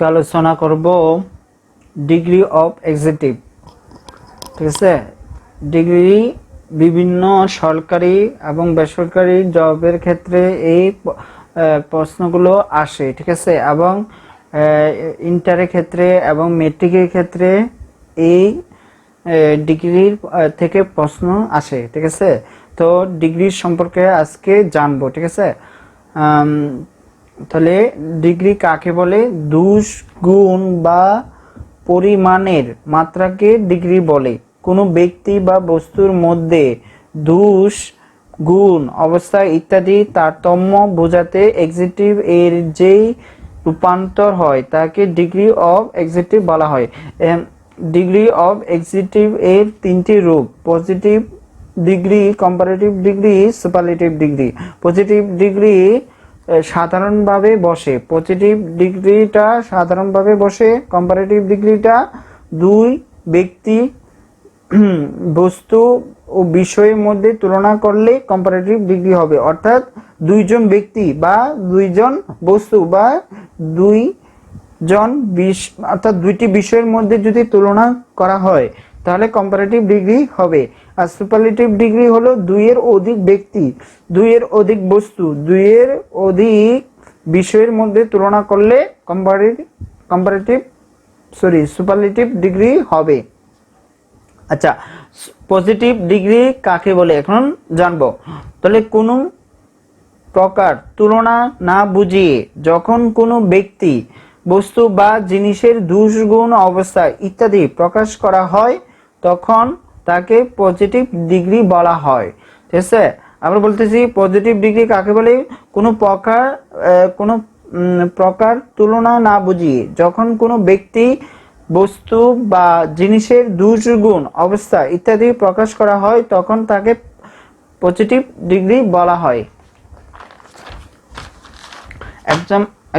আজকে আলোচনা করব ডিগ্রি অফ এক্সিকিউটিভ। ঠিক আছে, ডিগ্রি বিভিন্ন সরকারি এবং বেসরকারি জবের ক্ষেত্রে এই প্রশ্নগুলো আসে। ঠিক আছে, এবং ইন্টারের ক্ষেত্রে এবং মেট্রিকের ক্ষেত্রে এই ডিগ্রির থেকে প্রশ্ন আসে। ঠিক আছে, তো ডিগ্রির সম্পর্কে আজকে জানবো। ঠিক আছে, তাহলে ডিগ্রি কাকে বলে? দুষ, গুণ বা পরিমাণের মাত্রাকে ডিগ্রি বলে। কোনো ব্যক্তি বা বস্তুর মধ্যে দুষ, গুণ, অবস্থা ইত্যাদি তারতম্য বোঝাতে এক্সিকিউটিভ এর যেই রূপান্তর হয় তাকে ডিগ্রি অফ এক্সিকিউটিভ বলা হয়। ডিগ্রি অফ এক্সিকিউটিভ এর তিনটি রূপ: positive degree, comparative degree, superlative degree. Positive degree সাধারণভাবে বসে, পজিটিভ ডিগ্রিটা সাধারণভাবে বসে। কম্পারেটিভ ডিগ্রিটা দুই ব্যক্তি, বস্তু ও বিষয়ের মধ্যে তুলনা করলে কম্পারেটিভ ডিগ্রি হবে। অর্থাৎ দুইজন ব্যক্তি বা দুইজন বস্তু বা অর্থাৎ দুইটি বিষয়ের মধ্যে যদি তুলনা করা হয় তাহলে কম্পারেটিভ ডিগ্রি হবে। আর সুপারলেটিভ ডিগ্রি হলো দুইয়ের অধিক ব্যক্তি, দুইয়ের অধিক বস্তু, দুইয়ের অধিক বিষয়ের মধ্যে তুলনা করলে সুপারলেটিভ ডিগ্রি হবে। আচ্ছা, পজিটিভ ডিগ্রি কাকে বলে এখন জানবো। তাহলে কোনো প্রকার তুলনা না বুঝিয়ে যখন কোনো ব্যক্তি, বস্তু বা জিনিসের দোষ, গুণ, অবস্থা ইত্যাদি প্রকাশ করা হয় তখন তাকে পজিটিভ ডিগ্রি বলা হয়। ঠিক আছে, আমরা বলতেছি পজিটিভ ডিগ্রি কাকে বলে? কোনো প্রকার তুলনা না বুঝিয়ে যখন কোনো ব্যক্তি, বস্তু বা জিনিসের দোষ, গুণ, অবস্থা ইত্যাদি প্রকাশ করা হয় তখন তাকে পজিটিভ ডিগ্রি বলা হয়।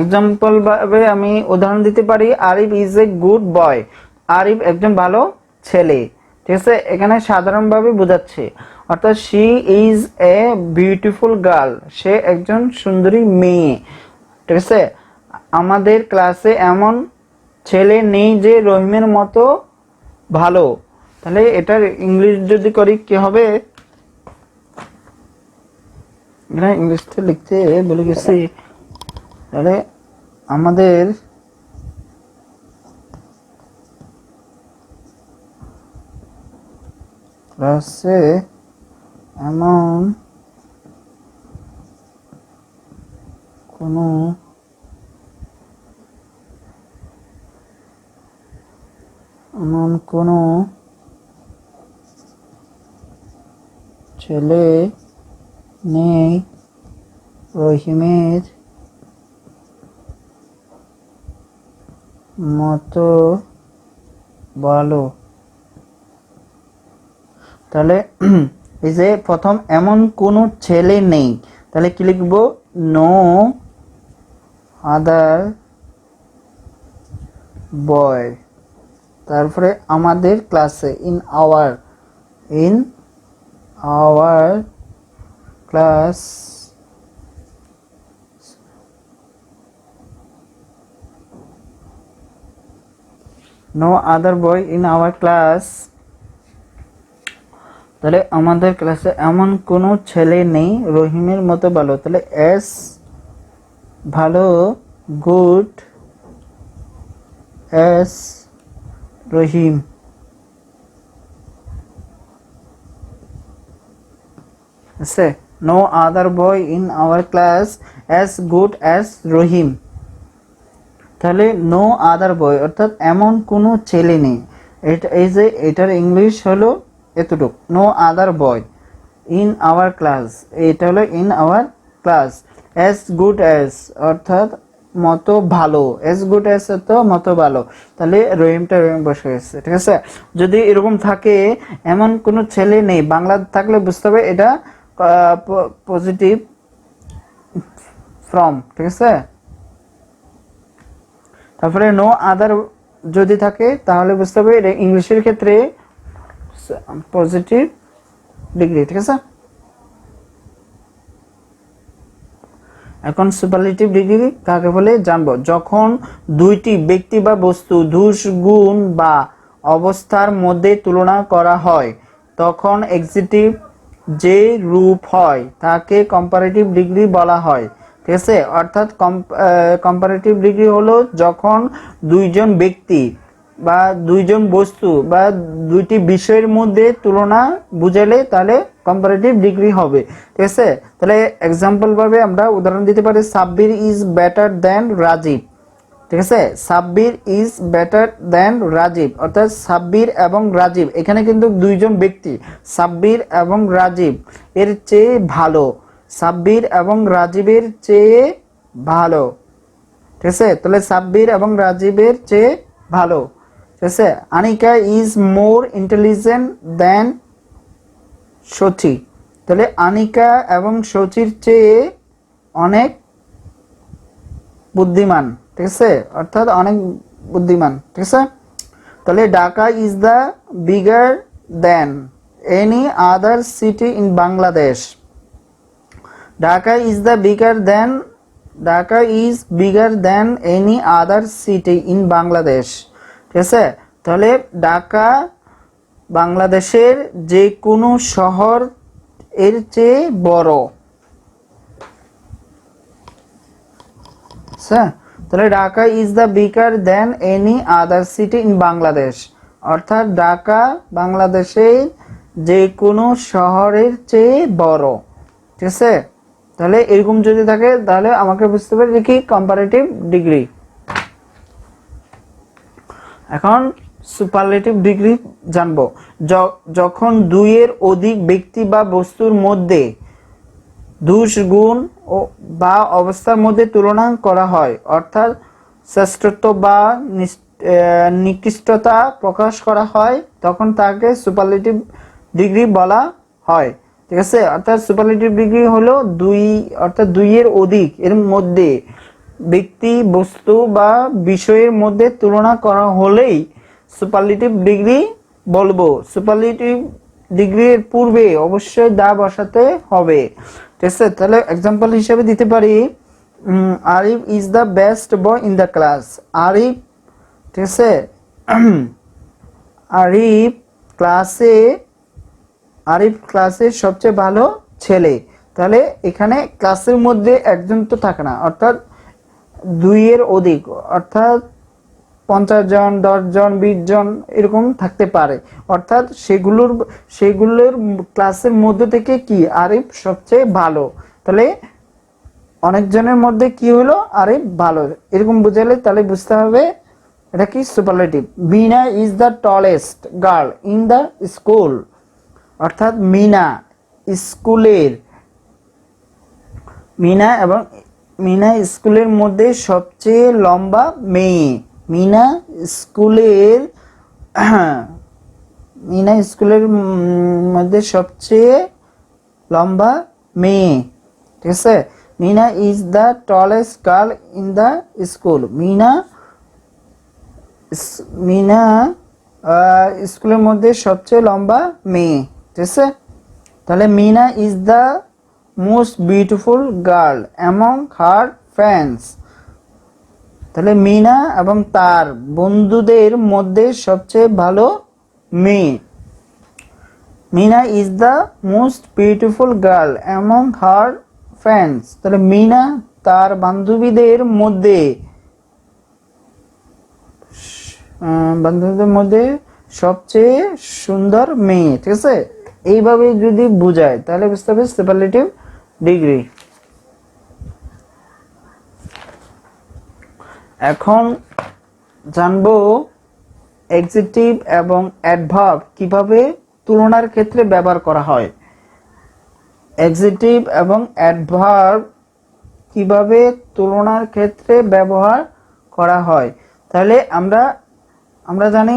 এক্সাম্পল ভাবে আমি উদাহরণ দিতে পারি, Arif is a good boy. Arif একজন ভালো ছেলে। ঠিক আছে, এখানে সাধারণভাবে বোঝাচ্ছে, অর্থাৎ she is a beautiful girl, সে একজন সুন্দরী মেয়ে। ঠিক আছে, আমাদের ক্লাসে এমন ছেলে নেই যে রহিমের মতো ভালো। তাহলে এটার ইংলিশ যদি করি কি হবে? ইংলিশটা লিখতে বলে গেছি। তাহলে আমাদের ক্লাসে এমন কোনো ছেলে নেই রহিমের মতো ভালো। তাহলে এই যে প্রথম এমন কোনো ছেলে নেই, তাহলে কি লিখবো? No other boy. তারপরে আমাদের ক্লাসে, in our class no other boy in our class. তাহলে আমাদের ক্লাসে এমন কোনো ছেলে নেই রহিমের মতো ভালো। তাহলে এস ভালো, গুড এস রহিম। আছে no other boy in our class as good as Rahim. তাহলে নো আদার বয় অর্থাৎ এমন কোনো ছেলে নেই। এই যে এটার ইংলিশ হলো এতটুক, no other boy in our class, এটা হলো in our class. As good as অর্থাৎ মতো ভালো, অ্যাজ গুড অ্যাজ তো মতো ভালো। তাহলে রহিম বসে গেছে। ঠিক আছে, যদি এরকম থাকে এমন কোনো ছেলে নেই, বাংলা থাকলে বুঝতে হবে এটা পজিটিভ ফ্রম। ঠিক আছে, তারপরে নো আদার যদি থাকে তাহলে বুঝতে হবে এটা ইংলিশের ক্ষেত্রে পজিটিভ ডিগ্রি। ঠিক আছে, এখন সুপারলেটিভ ডিগ্রি কাকে বলে জানবো। যখন দুইটি ব্যক্তি বা বস্তু ধূস, গুণ বা অবস্থার মধ্যে তুলনা করা হয় তখন এক্সিটিভ যে রূপ হয় তাকে কম্পারেটিভ ডিগ্রি বলা হয়। ঠিক আছে, অর্থাৎ কম্পারেটিভ ডিগ্রি হলো যখন দুইজন ব্যক্তি বা দুইজন বস্তু বা দুইটি বিষয়ের মধ্যে তুলনা বুঝালে তাহলে কম্পারেটিভ ডিগ্রি হবে। ঠিক আছে, তাহলে এক্সাম্পল ভাবে আমরা উদাহরণ দিতে পারি Sabbir is better than Rajib. ঠিক আছে, Sabbir is better than Rajib, অর্থাৎ সাব্বির এবং রাজীব এখানে কিন্তু দুইজন ব্যক্তি, সাব্বির এবং রাজীব এর চেয়ে ভালো, সাব্বির এবং রাজীবের চেয়ে ভালো। ঠিক আছে, তাহলে সাব্বির এবং রাজীবের চেয়ে ভালো। ঠিক আছে, আনিকা ইজ মোর ইন্টেলিজেন্ট দেন শচী, তাহলে আনিকা এবং শচীর চেয়ে অনেক বুদ্ধিমান। ঠিক আছে, অর্থাৎ অনেক বুদ্ধিমান। ঠিক আছে, তাহলে Dhaka is the bigger then any other city in Bangladesh. Dhaka is the bigger then, Dhaka is bigger then any other city in Bangladesh. ঠিক আছে, তাহলে ঢাকা বাংলাদেশের যে কোনো শহর এর চেয়ে বড়। তাহলে Dhaka is the bigger then any other city in Bangladesh, অর্থাৎ ঢাকা বাংলাদেশের যে কোনো শহরের চেয়ে বড়। ঠিক আছে, তাহলে এরকম যদি থাকে তাহলে আমাকে বুঝতে পারি কি কম্পারেটিভ ডিগ্রি। এখন সুপারলেটিভ ডিগ্রি জানবো। যখন দুইয়ের অধিক ব্যক্তি বা বস্তুর মধ্যে দোষ, গুণ বা অবস্থার মধ্যে তুলনা করা হয়, অর্থাৎ শ্রেষ্ঠত্ব বা নিকৃষ্টতা প্রকাশ করা হয় তখন তাকে সুপারলেটিভ ডিগ্রি বলা হয়। ঠিক আছে, অর্থাৎ সুপারলেটিভ ডিগ্রি হলো দুই, অর্থাৎ দুইয়ের অধিক এর মধ্যে ব্যক্তি, বস্তু বা বিষয়ের মধ্যে তুলনা করা হলেই সুপারলেটিভ ডিগ্রি বলবো। সুপারলেটিভ ডিগ্রির পূর্বে অবশ্যই দা বসাতে হবে। ঠিক আছে, তাহলে এক্সাম্পল হিসেবে দিতে পারি Arif is the best boy in the class. Arif, ঠিক আছে, আরিফ ক্লাসে সবচেয়ে ভালো ছেলে। তাহলে এখানে ক্লাসের মধ্যে একজন তো থাকে না, অর্থাৎ দুইয়ের অধিক, অর্থাৎ 50 জন, 10 জন, 20 জন এরকম থাকতে পারে, অর্থাৎ সেগুলোর ক্লাসের মধ্যে থেকে কি আরিফ সবচেয়ে ভালো। তাহলে অনেকজনের মধ্যে কি হলো আরিফ ভালো, এরকম বুঝালে তাহলে বুঝতে হবে এটা কি superlative. Mina is the tallest girl in the school, অর্থাৎ মিনা স্কুলের মধ্যে সবচেয়ে লম্বা মেয়ে। মিনা স্কুলের মধ্যে সবচেয়ে লম্বা মেয়ে। ঠিক আছে, Mina is the tallest girl in the school. Mina স্কুলের মধ্যে সবচেয়ে লম্বা মেয়ে। ঠিক আছে, তাহলে Mina is the most beautiful girl among her friends. তাহলে মিনা এবং তার বন্ধুদের মধ্যে সবচেয়ে ভালো মেয়ে। Mina is the most beautiful girl among her friends, তাহলে মিনা তার বান্ধবীদের মধ্যে সবচেয়ে সুন্দর মেয়ে। ঠিক আছে, এইভাবে যদি বুঝায় তাহলে বুঝতে হবে সুপারলেটিভ ডিগ্রি। এখন জানবো এডজেক্টিভ এবং অ্যাডভার্ব কিভাবে তুলনার ক্ষেত্রে ব্যবহার করা হয়। এডজেক্টিভ এবং অ্যাডভার্ব কিভাবে তুলনার ক্ষেত্রে ব্যবহার করা হয়, তাহলে আমরা জানি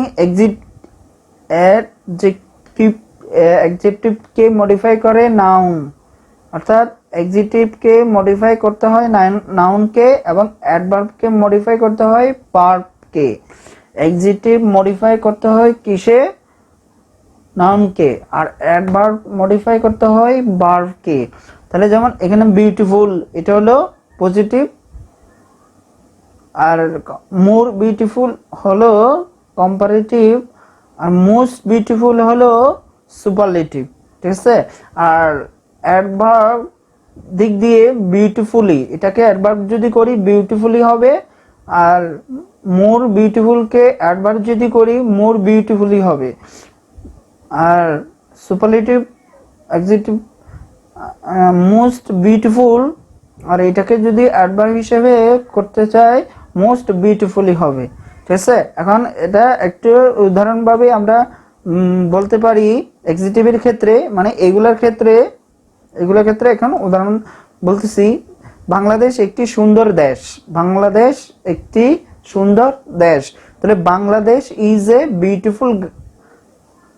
অ্যাডজেক্টিভকে মডিফাই করে নাউন, অর্থাৎ অ্যাডজেক্টিভকে মডিফাই করতে হয় নাউনকে এবং অ্যাডভার্বকে মডিফাই করতে হয় ভার্বকে। অ্যাডজেক্টিভ মডিফাই করতে হয় কিসে? নাউনকে, আর অ্যাডভার্ব মডিফাই করতে হয় ভার্বকে। তাহলে যেমন এখানে বিউটিফুল, এটা হলো পজিটিভ, আর মোর বিউটিফুল হলো কম্পারেটিভ, আর মোস্ট বিউটিফুল হলো সুপারলেটিভ। ঠিক আছে, আর অ্যাডভার্ব দিক দিয়ে বিউটিফুলি, এটাকে অ্যাডভার্ব যদি করি বিউটিফুলি হবে, আর মোর বিউটিফুলকে অ্যাডভার্ব যদি করি মোর বিউটিফুলি হবে, আর সুপারলেটিভ অ্যাডজেক্টিভ মোস্ট বিউটিফুল, আর এটাকে যদি অ্যাডভার্ব হিসেবে করতে চাই মোস্ট বিউটিফুলি হবে। ঠিক আছে, এখন এটা একটু উদাহরণভাবে আমরা বলতে পারি এক্সিটিভের ক্ষেত্রে, মানে এগুলোর ক্ষেত্রে এখন উদাহরণ বলতেছি। বাংলাদেশ একটি সুন্দর দেশ, বাংলাদেশ একটি সুন্দর দেশ, তাহলে Bangladesh is a beautiful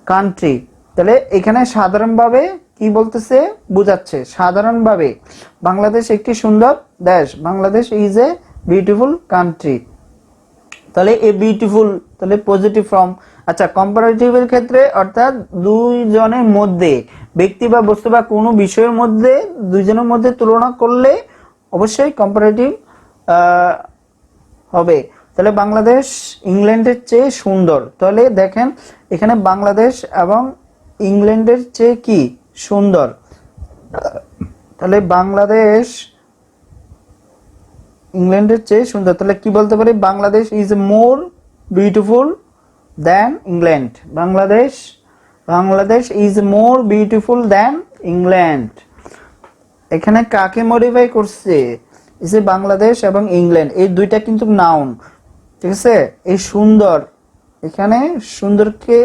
country. তাহলে এখানে সাধারণভাবে কি বলতেছে বোঝাচ্ছে, সাধারণভাবে বাংলাদেশ একটি সুন্দর দেশ, Bangladesh is a beautiful country. তাহলে এ বিউটিফুল, তাহলে পজিটিভ ফর্ম। আচ্ছা, কম্পারেটিভের ক্ষেত্রে অর্থাৎ দুইজনের মধ্যে, ব্যক্তি বা বস্তু বা কোনো বিষয়ের মধ্যে দুইজনের মধ্যে তুলনা করলে অবশ্যই কম্পারেটিভ হবে। তাহলে বাংলাদেশ ইংল্যান্ডের চেয়ে সুন্দর, তাহলে দেখেন এখানে বাংলাদেশ এবং ইংল্যান্ডের চেয়ে কি সুন্দর, তাহলে বাংলাদেশ ইংল্যান্ডের চেয়ে সুন্দর, তাহলে কি বলতে পারি, Bangladesh is more beautiful than England, Bangladesh is more beautiful than England. এখানে কাকে মডিফাই করছে, এই যে বাংলাদেশ এবং ইংল্যান্ড এই দুইটা কিন্তু নাউন। ঠিক আছে, এই সুন্দর, এখানে সুন্দরকে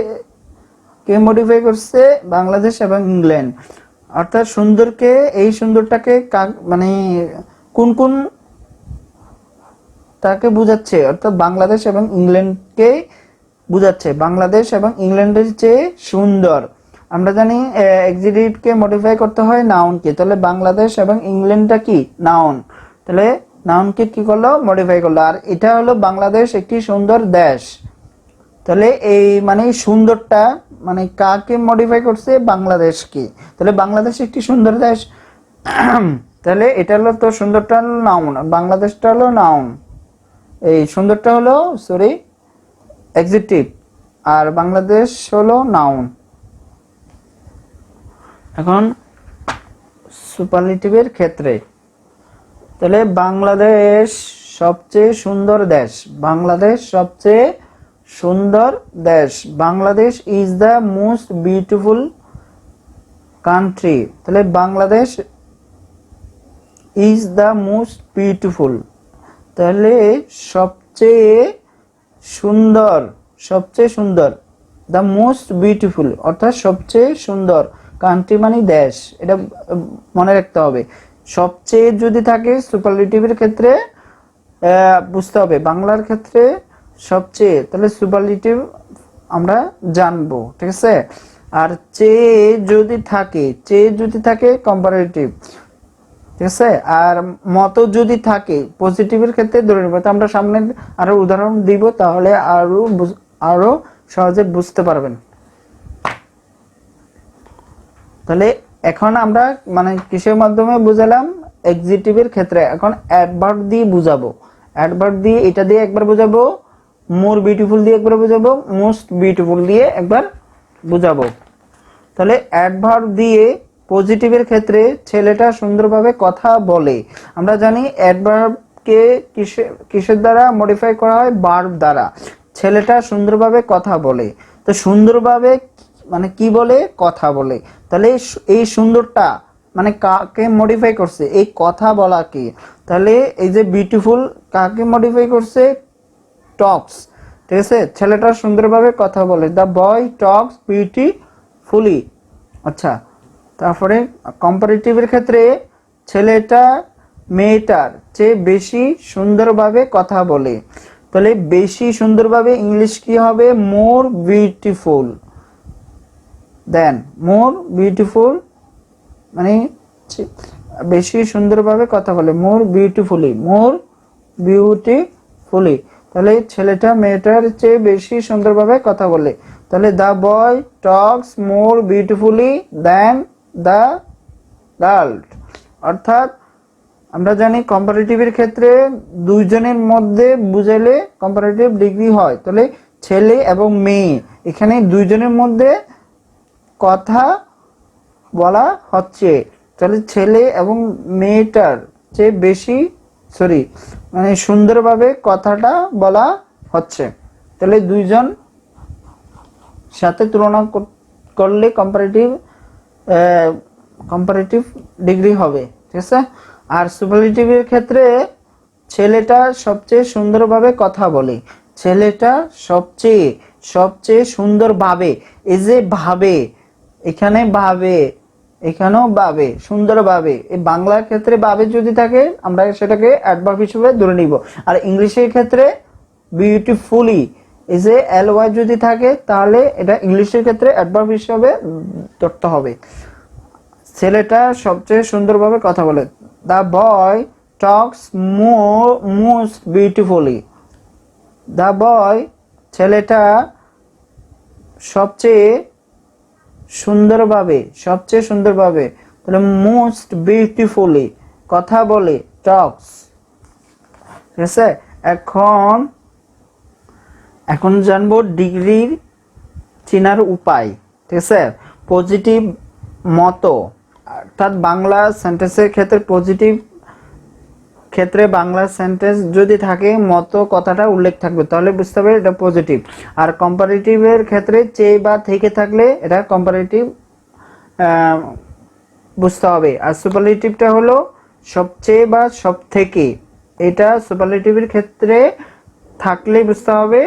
কে মডিফাই করছে, বাংলাদেশ এবং ইংল্যান্ড, অর্থাৎ সুন্দরকে, এই সুন্দরটাকে মানে কোন কোন তাকে বুঝাচ্ছে, অর্থাৎ বাংলাদেশ এবং ইংল্যান্ডকে বুঝাচ্ছে, বাংলাদেশ এবং ইংল্যান্ডের চেয়ে সুন্দর। আমরা জানি এক্সিটিভকে মডিফাই করতে হয় নাউনকে, তাহলে বাংলাদেশ এবং ইংল্যান্ডটা কি নাউন, তাহলে নাউনকে কি করলো মডিফাই করলো, আর এটা হলো বাংলাদেশ একটি সুন্দর দেশ। তাহলে এই মানে সুন্দরটা মানে কাকে মডিফাই করছে, বাংলাদেশকে, তাহলে বাংলাদেশ একটি সুন্দর দেশ, তাহলে এটা হলো তো সুন্দরটা হলো নাউন, বাংলাদেশটা হলো নাউন, এই সুন্দরটা হলো অ্যাডজেক্টিভ, আর বাংলাদেশ হলো নাউন। এখন সুপারলেটিভের ক্ষেত্রে, তাহলে বাংলাদেশ সবচেয়ে সুন্দর দেশ, বাংলাদেশ সবচেয়ে সুন্দর দেশ, Bangladesh is the most beautiful country, তাহলে Bangladesh is the most beautiful, তাহলে সবচেয়ে সুন্দর, সবচেয়ে সুন্দর, দ্য মোস্ট বিউটিফুল অর্থাৎ সবচেয়ে সুন্দর, কান্ট্রি মানে দেশ, এটা মনে রাখতে হবে। সবচেয়ে যদি থাকে সুপারলেটিভের ক্ষেত্রে বুঝতে হবে, বাংলার ক্ষেত্রে সবচেয়ে, তাহলে সুপারলেটিভ আমরা জানবো। ঠিক আছে, আর চেয়ে যদি থাকে কম্পারেটিভ। ঠিক আছে, আর মতো যদি থাকে পজিটিভের ক্ষেত্রে ধরে নেব, তো আমরা সামনে আরো উদাহরণ দিব, তাহলে আরো সহজে বুঝতে পারবেন। তাহলে এখন আমরা মানে কিসের মাধ্যমে বুঝালাম, এক্সিটিভের ক্ষেত্রে। এখন অ্যাডভার্ব দিয়ে বুঝাবো, অ্যাডভার্ব দিয়ে এটা দিয়ে একবার বুঝাবো, মোর বিউটিফুল দিয়ে একবার বুঝাবো, মোস্ট বিউটিফুল দিয়ে একবার বুঝাবো। তাহলে অ্যাডভার্ব দিয়ে পজিটিভের ক্ষেত্রে ছেলেটা সুন্দরভাবে কথা বলে। আমরা জানি অ্যাডভার্বকে কিসের দ্বারা মডিফাই করা হয়, ভার্ব দ্বারা। ছেলেটা সুন্দরভাবে কথা বলে, তো সুন্দরভাবে মানে কি বলে, কথা বলে। তাহলে এই সুন্দরটা মানে কাকে মডিফাই করছে, এই কথা বলাকে। তাহলে এই যে বিউটিফুল কাকে মডিফাই করছে, টক্স। ঠিক আছে, ছেলেটা সুন্দরভাবে কথা বলে, দ্য বয় টক্স বিউটিফুলি। আচ্ছা, তারপরে কম্পারেটিভের ক্ষেত্রে ছেলেটা মেয়েটার চেয়ে বেশি সুন্দরভাবে কথা বলে। তাহলে বেশি সুন্দরভাবে ইংলিশ কি হবে, মোর বিউটিফুল দেন, মোর বিউটিফুল মানে বেশি সুন্দরভাবে কথা বলে, মোর বিউটিফুলি। তাহলে ছেলেটা মেয়েটার চেয়ে বেশি সুন্দরভাবে কথা বলে। তাহলে the boy Tux more beautifully than the girl, অর্থাৎ আমরা জানি কম্পারেটিভের ক্ষেত্রে দুইজনের মধ্যে বুঝাইলে কম্পারেটিভ ডিগ্রি হয়। তাহলে ছেলে এবং মেয়ে, এখানে দুইজনের মধ্যে কথা বলা হচ্ছে, তাহলে ছেলে এবং মেয়েটার চেয়ে বেশি মানে সুন্দরভাবে কথাটা বলা হচ্ছে। তাহলে দুইজন সাথে তুলনা করলে কম্পারেটিভ ডিগ্রি হবে, ঠিক আছে। আর সুপারলেটিভের ক্ষেত্রে ছেলেটা সবচেয়ে সুন্দরভাবে কথা বলে, ছেলেটা সবচেয়ে সুন্দরভাবে, এই যে ভাবে, এখানে ভাবে, এখানেও ভাবে, সুন্দরভাবে। এই বাংলার ক্ষেত্রে ভাবে যদি থাকে আমরা সেটাকে অ্যাডভার্ব হিসেবে ধরে নিব। আর ইংলিশের ক্ষেত্রে বিউটিফুলি, এই যে ly যদি থাকে তাহলে এটা ইংলিশের ক্ষেত্রে অ্যাডভার্ব হিসেবে ধরতে হবে। ছেলেটা সবচেয়ে সুন্দরভাবে কথা বলে, the boy Tux most beautifully. The boy, ছেলেটা সবচেয়ে সুন্দরভাবে, তাহলে মোস্ট বিউটিফুলি কথা বলে, টক্স, ঠিক আছে। এখন জানবো ডিগ্রির চেনার উপায়, ঠিক আছে। পজিটিভ মতো, অর্থাৎ বাংলা সেন্টেন্সের ক্ষেত্রে পজিটিভ ক্ষেত্রে বাংলা সেন্টেন্স যদি থাকে মতো কথাটা উল্লেখ থাকবে তাহলে বুঝতে হবে এটা পজিটিভ। আর কম্পারেটিভের ক্ষেত্রে চেয়ে বা থেকে থাকলে এটা কম্পারেটিভ বুঝতে হবে। আর সুপারলেটিভটা হলো সবচেয়ে বা সব থেকে, এটা সুপারলেটিভের ক্ষেত্রে থাকলে বুঝতে হবে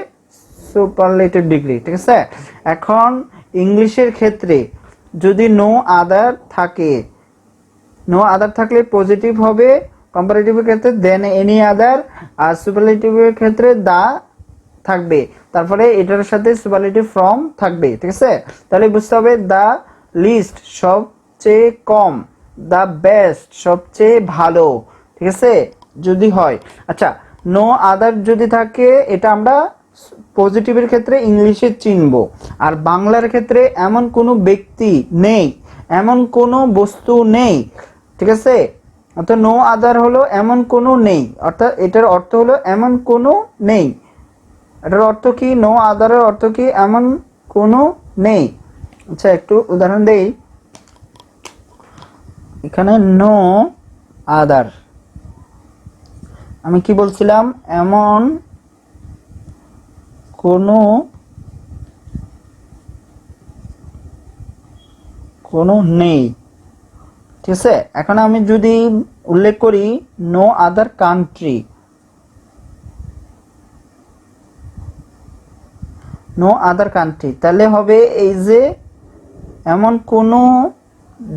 সুপারলেটিভ ডিগ্রি, ঠিক আছে। এখন ইংলিশের ক্ষেত্রে যদি নো আদার থাকলে পজিটিভ হবে কম্পারেটিভের ক্ষেত্রে, দেন এনি আদার। আর সুপারলেটিভের ক্ষেত্রে দা থাকবে, তারপরে এটার সাথে সুপারলেটিভ ফ্রম থাকবে, ঠিক আছে। তাহলে বুঝতে হবে দা লিস্ট সবচেয়ে কম, দা বেস্ট সবচেয়ে ভালো, ঠিক আছে যদি হয়। আচ্ছা, নো আদার যদি থাকে এটা আমরা পজিটিভের ক্ষেত্রে ইংলিশে চিনবো। আর বাংলার ক্ষেত্রে এমন কোনো ব্যক্তি নেই, এমন কোনো বস্তু নেই, ঠিক আছে। অর্থাৎ নো আদার হলো এমন কোনো নেই, অর্থাৎ এটার অর্থ হলো এমন কোনো নেই। এটার অর্থ কি? নো আদারের অর্থ কি? এমন কোনো নেই। আচ্ছা, একটু উদাহরণ দেই। এখানে নো আদার, আমি কি বলছিলাম? এমন কোনো নেই, ঠিক আছে। এখন আমি যদি উল্লেখ করি নো আদার কান্ট্রি, তাহলে হবে এই যে এমন কোনো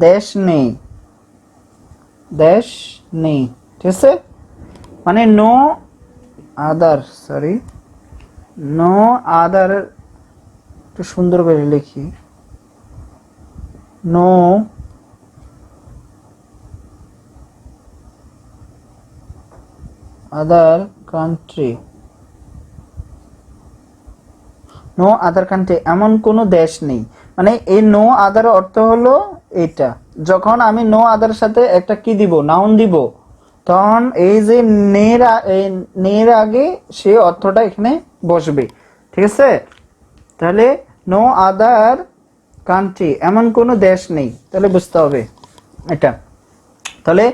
দেশ নেই, ঠিক আছে। মানে নো আদার, একটু সুন্দর করে লিখি, নো আদার কান্ট্রি, এমন কোনো দেশ নেই। মানে এই নো আদার অর্থ হলো এটা, যখন আমি নো আদার সাথে একটা কি দিব, নাউন দিব, তখন এই যে নের আগে সে অর্থটা এখানে বসবে, ঠিক আছে। তাহলে নো আদার কান্ট্রি, এমন কোনো দেশ নেই, তাহলে বুঝতে হবে এটা। তাহলে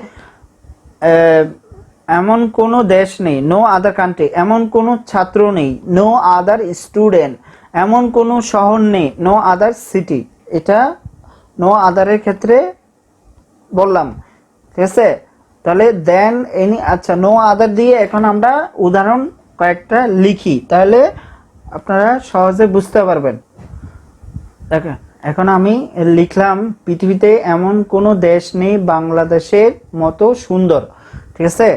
এমন কোনো দেশ নেই, নো আদার কান্ট্রি, এমন কোনো ছাত্র নেই, নো আদার স্টুডেন্ট, এমন কোনো শহর নেই, নো আদার সিটি। এটা নো আদারের ক্ষেত্রে বললাম, ঠিক আছে। তাহলে দেন এনি, আচ্ছা নো আদার দিয়ে এখন আমরা উদাহরণ কয়েকটা লিখি, তাহলে আপনারা সহজে বুঝতে পারবেন। এখন আমি লিখলাম, পৃথিবীতে এমন কোনো দেশ নেই বাংলাদেশের মতো সুন্দর, ঠিক আছে।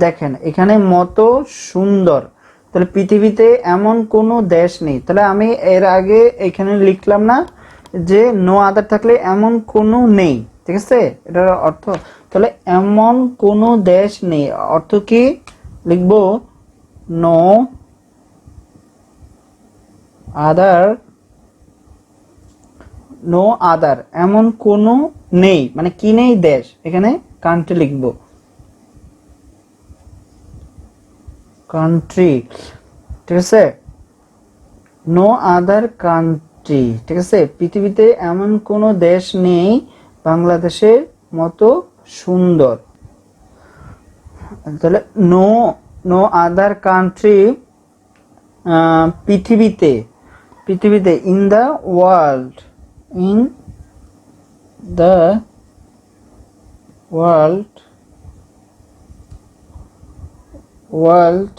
দেখেন এখানে মতো সুন্দর, তাহলে পৃথিবীতে এমন কোনো দেশ নেই। তাহলে আমি এর আগে এখানে লিখলাম না যে নো আদার থাকলে এমন কোনো নেই, ঠিক আছে, এটার অর্থ। তাহলে এমন কোনো দেশ নেই অর্থ কি লিখবো? নো আদার, এমন কোনো নেই, মানে কি নেই? দেশ। এখানে কান্ট্রি লিখবো, কান্ট্রি, ঠিক আছে, নো আদার কান্ট্রি, ঠিক আছে, পৃথিবীতে এমন কোনো দেশ নেই বাংলাদেশের মতো সুন্দর। তাহলে নো নো আদার কান্ট্রি, পৃথিবীতে, পৃথিবীতে, in the world, in the world, world,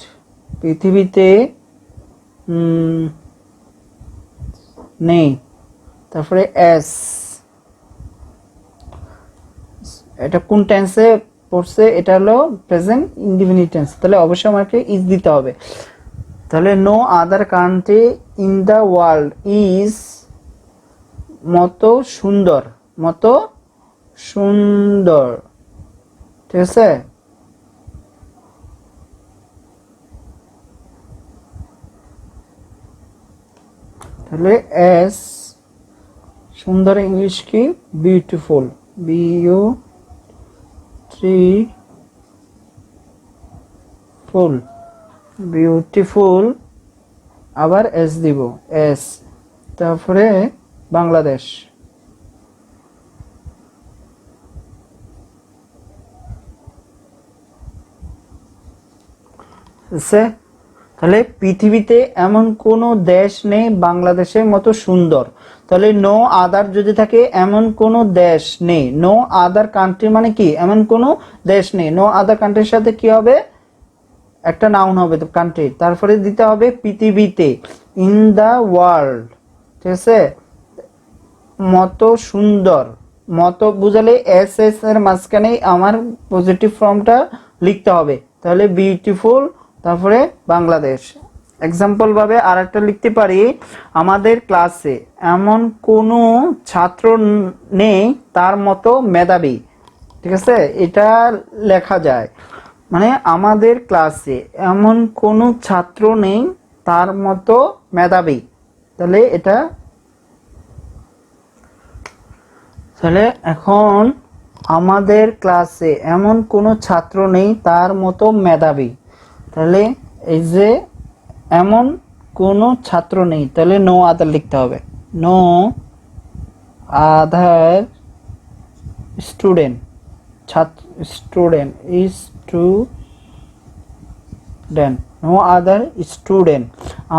পৃথিবীতে নেই। তারপরে এস, এটা কোন টেন্সে পড়ছে, এটা হলো প্রেজেন্ট ইনডিফিনিট টেন্স, তাহলে অবশ্যই আমাকে ইজ দিতে হবে। তাহলে no other country in the world is মতো সুন্দর, মতো সুন্দর, ঠিক আছে। তাহলে এস সুন্দর ইংলিশ কি, বিউটিফুল, বিউটিফুল, বিউটিফুল, আবার এস দিব, এস। তারপরে বাংলাদেশ, তাহলে পৃথিবীতে এমন কোনো দেশ নেই বাংলাদেশের মতো সুন্দর। তাহলে নো আদার যদি থাকে, এমন কোনো দেশ নেই, নো আদার কান্ট্রি মানে কি, এমন কোনো দেশ নেই। নো আদার কান্ট্রির সাথে কি হবে, একটা নাউন হবে কান্ট্রি, তারপরে দিতে হবে পৃথিবীতে, ইন দ্য ওয়ার্ল্ড, ঠিক আছে, মতো সুন্দর, মতো বুঝালে এস এস এর মাঝখানে আমার পজিটিভ ফর্মটা লিখতে হবে। তাহলে বিউটিফুল, তারপরে বাংলাদেশ। এক্সাম্পল ভাবে আর একটা লিখতে পারি, আমাদের ক্লাসে এমন কোনো ছাত্র নেই তার মতো মেধাবী, ঠিক আছে, এটা লেখা যায়, মানে আমাদের ক্লাসে এমন কোনো ছাত্র নেই তার মতো মেধাবী, তাহলে এটা, তাহলে এখন আমাদের ক্লাসে এমন কোনো ছাত্র নেই তার মতো মেধাবী, তাহলে এই যে এমন কোনো ছাত্র নেই, তাহলে নো আদার লিখতে হবে, নো আদার স্টুডেন্ট, ছাত্র, student, student, no other student,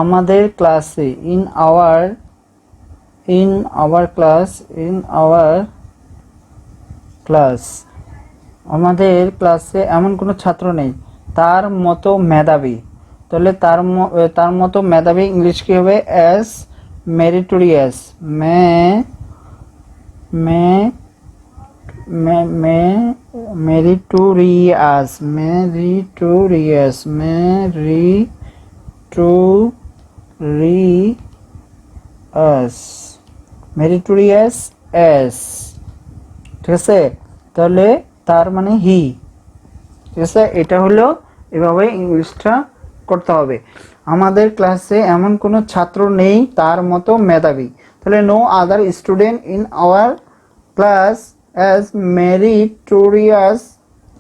আমাদের ক্লাসে, in our class, in our class, আমাদের ক্লাসে এমন কোনো ছাত্র নেই তার মতো মেধাবী, তাহলে তার মতো মেধাবী ইংলিশ কি হবে, S meritorious, meritorious, meritorious, meritorious S, ঠিক আছে, তাহলে তার মানে হি, ঠিক আছে, এটা হলো এভাবে ইংলিশটা করতে হবে। আমাদের ক্লাসে এমন কোনো ছাত্র নেই তার মতো মেধাবী, তাহলে no other student in our class as meritorious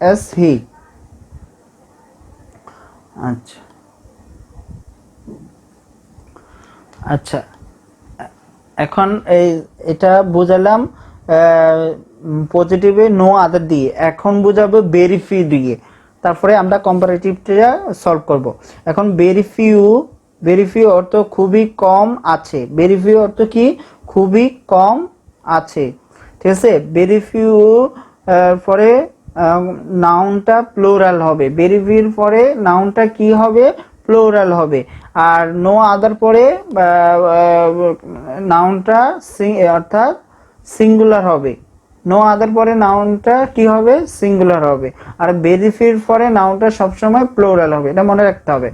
as he. আচ্ছা আচ্ছা, এখন এটা বুঝালাম পজিটিভে নো আদার দিয়ে, এখন বুঝাবো ভেরি ফিউ দিয়ে, তারপরে আমরা কম্পারেটিভটা সলভ করব। এখন ভেরি ফিউ অর্থ খুবই কম আছে, ভেরি ফিউ অর্থ কি, খুবই কম আছে, ঠিক আছে। ভেরি ফিউ পরে নাউনটা প্লুরাল হবে, ভেরি ফিউর পরে নাউনটা কি হবে, প্লুরাল হবে, আর নো আদার পরে নাউনটা অর্থাৎ সিঙ্গুলার হবে, নো আদার পরে নাউনটা কি হবে, সিঙ্গুলার হবে, আর ভেরি ফিউর পরে নাউনটা সবসময় প্লুরাল হবে, এটা মনে রাখতে হবে,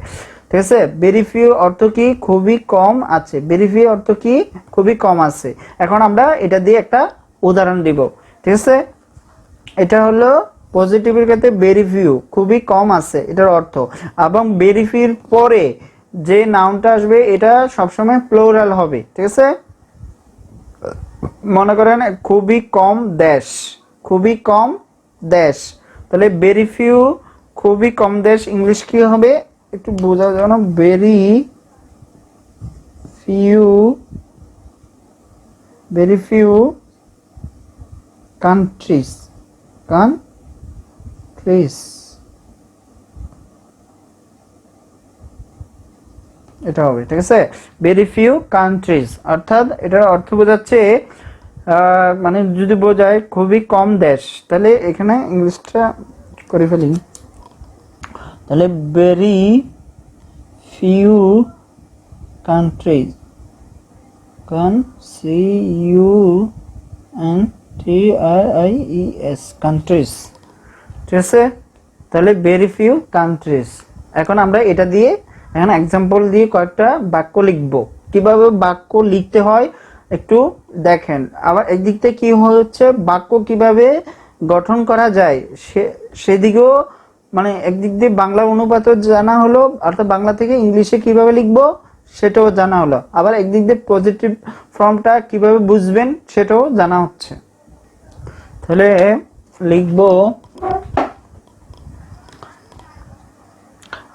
ঠিক আছে। ভেরি ফিউ অর্থ কি, খুবই কম আছে, ভেরি ফিউ অর্থ কি, খুবই কম আছে। এখন আমরা এটা দিয়ে একটা উদাহরণ দিব, ঠিক আছে। এটা হলো পজিটিভের ক্ষেত্রে ভেরি ফিউ, খুবই কম আছে এটার অর্থ, এবং ভেরি ফিউর পরে যে নাউনটা আসবে এটা সবসময় প্লুরাল হবে, ঠিক আছে। মনে করেন খুবই কম দেশ, খুবই কম দেশ, তাহলে ভেরি ফিউ খুবই কম দেশ ইংলিশ কি হবে, একটু বোঝা যায় না, ভেরি ফিউ কান্ট্রিজ এটা হবে, ঠিক আছে। ভেরি ফিউ কান্ট্রিজ অর্থাৎ এটার অর্থ বোঝাচ্ছে মানে যদি বোঝায় খুবই কম দেশ, তাহলে এখানে ইংলিশটা করে ফেলি, তাহলে very few countries, CUNTRIES countries, ঠিক আছে। তাহলে ভেরি ফিউ কান্ট্রিজ। এখন আমরা এটা দিয়ে এখন এক্সাম্পল দিয়ে কয়েকটা বাক্য লিখব। কিভাবে বাক্য লিখতে হয় একটু দেখেন। আবার একদিক থেকে কি হচ্ছে, বাক্য কিভাবে গঠন করা যায় সেদিকেও মানে একদিক দিয়ে বাংলা অনুপাতও জানা হলো, অর্থাৎ বাংলা থেকে ইংলিশে কিভাবে লিখবো সেটাও জানা হলো। আবার একদিক দিয়ে পজিটিভ ফর্মটা কিভাবে বুঝবেন সেটাও জানা হচ্ছে। তাহলে লিখব,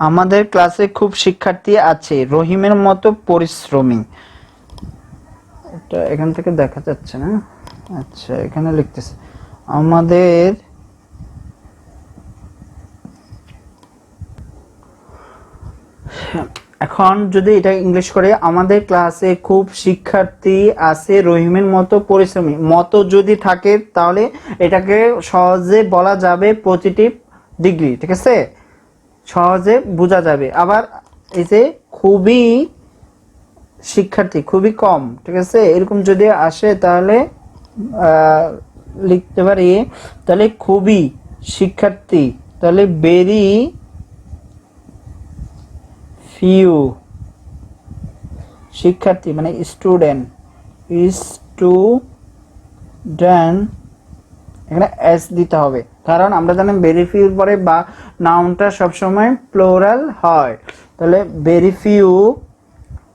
আমাদের ক্লাসে খুব শিক্ষার্থী আছে, রহিমের মতো পরিশ্রমী। এটা এখান থেকে দেখা যাচ্ছে না, আচ্ছা এখানে লিখতেছে আমাদের এখন যদি এটা ইংলিশ করে, আমাদের ক্লাসে খুব শিক্ষার্থী আছে রহিমের মতো পরিশ্রমী। মতো যদি থাকে তাহলে এটাকে সহজে বলা যাবে পজিটিভ ডিগ্রি, ঠিক আছে, সহজে বোঝা যাবে। আবার এই যে খুবই শিক্ষার্থী, খুবই কম, ঠিক আছে, এরকম যদি আসে তাহলে লিখতে পারি, তাহলে খুবই শিক্ষার্থী, তাহলে ভেরি ফিউ শিক্ষার্থী মানে স্টুডেন্ট, এখানে এস দিতে হবে, কারণ আমরা জানি ভেরি ফিউর পরে বা নাউনটা সবসময় প্লোরাল হয়। তাহলে ভেরি ফিউ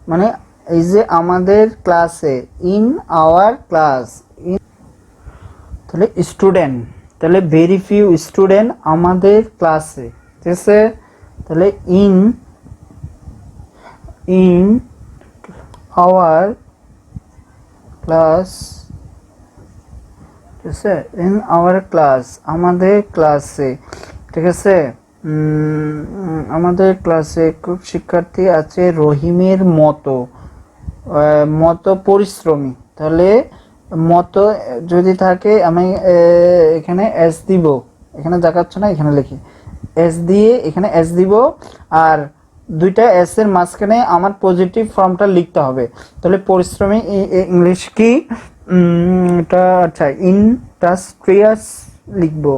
মানে এই যে আমাদের ক্লাসে, ইন আওয়ার ক্লাস, তাহলে স্টুডেন্ট, তাহলে ভেরি ফিউ স্টুডেন্ট আমাদের ক্লাসে, ঠিক আছে। তাহলে ইন আওয়ার ক্লাস, ঠিক আছে, ইন আওয়ার ক্লাস আমাদের ক্লাসে, ঠিক আছে। আমাদের ক্লাসে খুব শিক্ষার্থী আছে রহিমের মতো পরিশ্রমী। তাহলে মতো যদি থাকে আমি এখানে এস দিব, এখানে দেখাচ্ছে না, এখানে লিখি এস দিয়ে, এখানে এস দিব, আর দুইটা এস এর মাঝখানে আমার পজিটিভ ফর্মটা লিখতে হবে। তাহলে পরিশ্রমী ইংলিশ কি এটা, আচ্ছা ইন্ডাস্ট্রিয়াস লিখবো,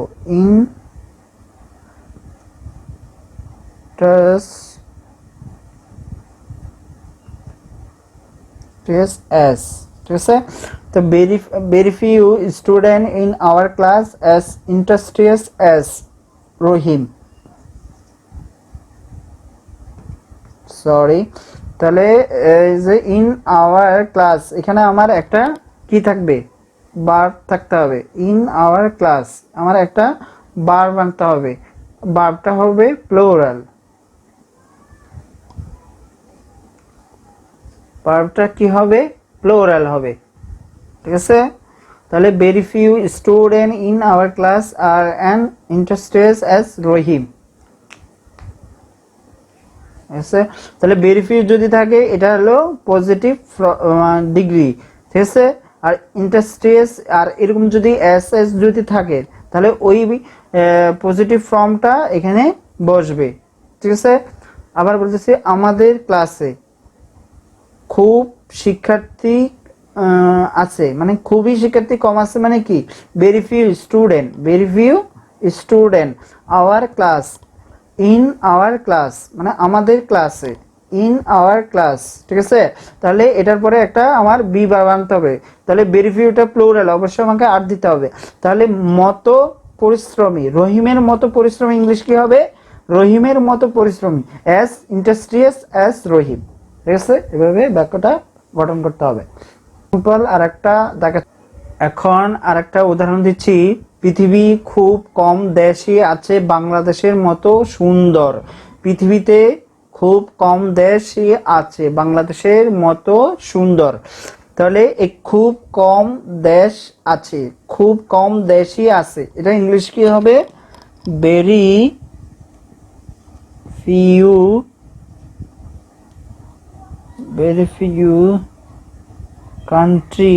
এস, ঠিক আছে। তো very few student in our class as industrious as Rahim, sorry. তাহলে এই যে ইন আওয়ার ক্লাস, এখানে আমার একটা কি থাকবে, ভার্ব থাকতে হবে। ইন আওয়ার ক্লাস আমার একটা ভার্ব আনতে হবে, ভার্বটা হবে প্লুরাল, ভার্বটা কি হবে, প্লুরাল হবে, ঠিক আছে। তাহলে very few student in our class are an interested as Rahim, আছে। তাহলে ভেরি ফিউ যদি থাকে এটা হলো পজিটিভ ডিগ্রি, ঠিক আছে। আর ইন্টারেস্টেড আর এরকম যদি এস এস যদি থাকে তাহলে ওই পজিটিভ ফর্মটা এখানে বসবে, ঠিক আছে। আবার বলতেছি আমাদের ক্লাসে খুব শিক্ষার্থী আছে, মানে খুবই শিক্ষার্থী কম আছে মানে কি, very few student hour class, in our class মানে আমাদের ক্লাসে, ইন আওয়ার ক্লাস, ঠিক আছে। তাহলে এটার পরে একটা আমার বি ভার্ব আনতে হবে। তাহলে ভেরি ফিউটা প্লুরাল, অবশ্যই আমাকে আর দিতে হবে। তাহলে মতো পরিশ্রমী, রহিমের মতো পরিশ্রমী ইংলিশ কি হবে, রহিমের মতো পরিশ্রমী, অ্যাজ ইন্ডাস্ট্রিয়াস অ্যাজ রহিম, ঠিক আছে। এভাবে বাক্যটা গঠন করতে হবে। সিম্পল আর একটা দেখা, এখন আর একটা উদাহরণ দিচ্ছি। পৃথিবী খুব কম দেশই আছে বাংলাদেশের মতো সুন্দর। পৃথিবীতে খুব কম দেশই আছে বাংলাদেশের মতো সুন্দর। তাহলে এই খুব কম দেশ আছে, খুব কম দেশই আছে, এটা ইংলিশ কি হবে? Very few, very few country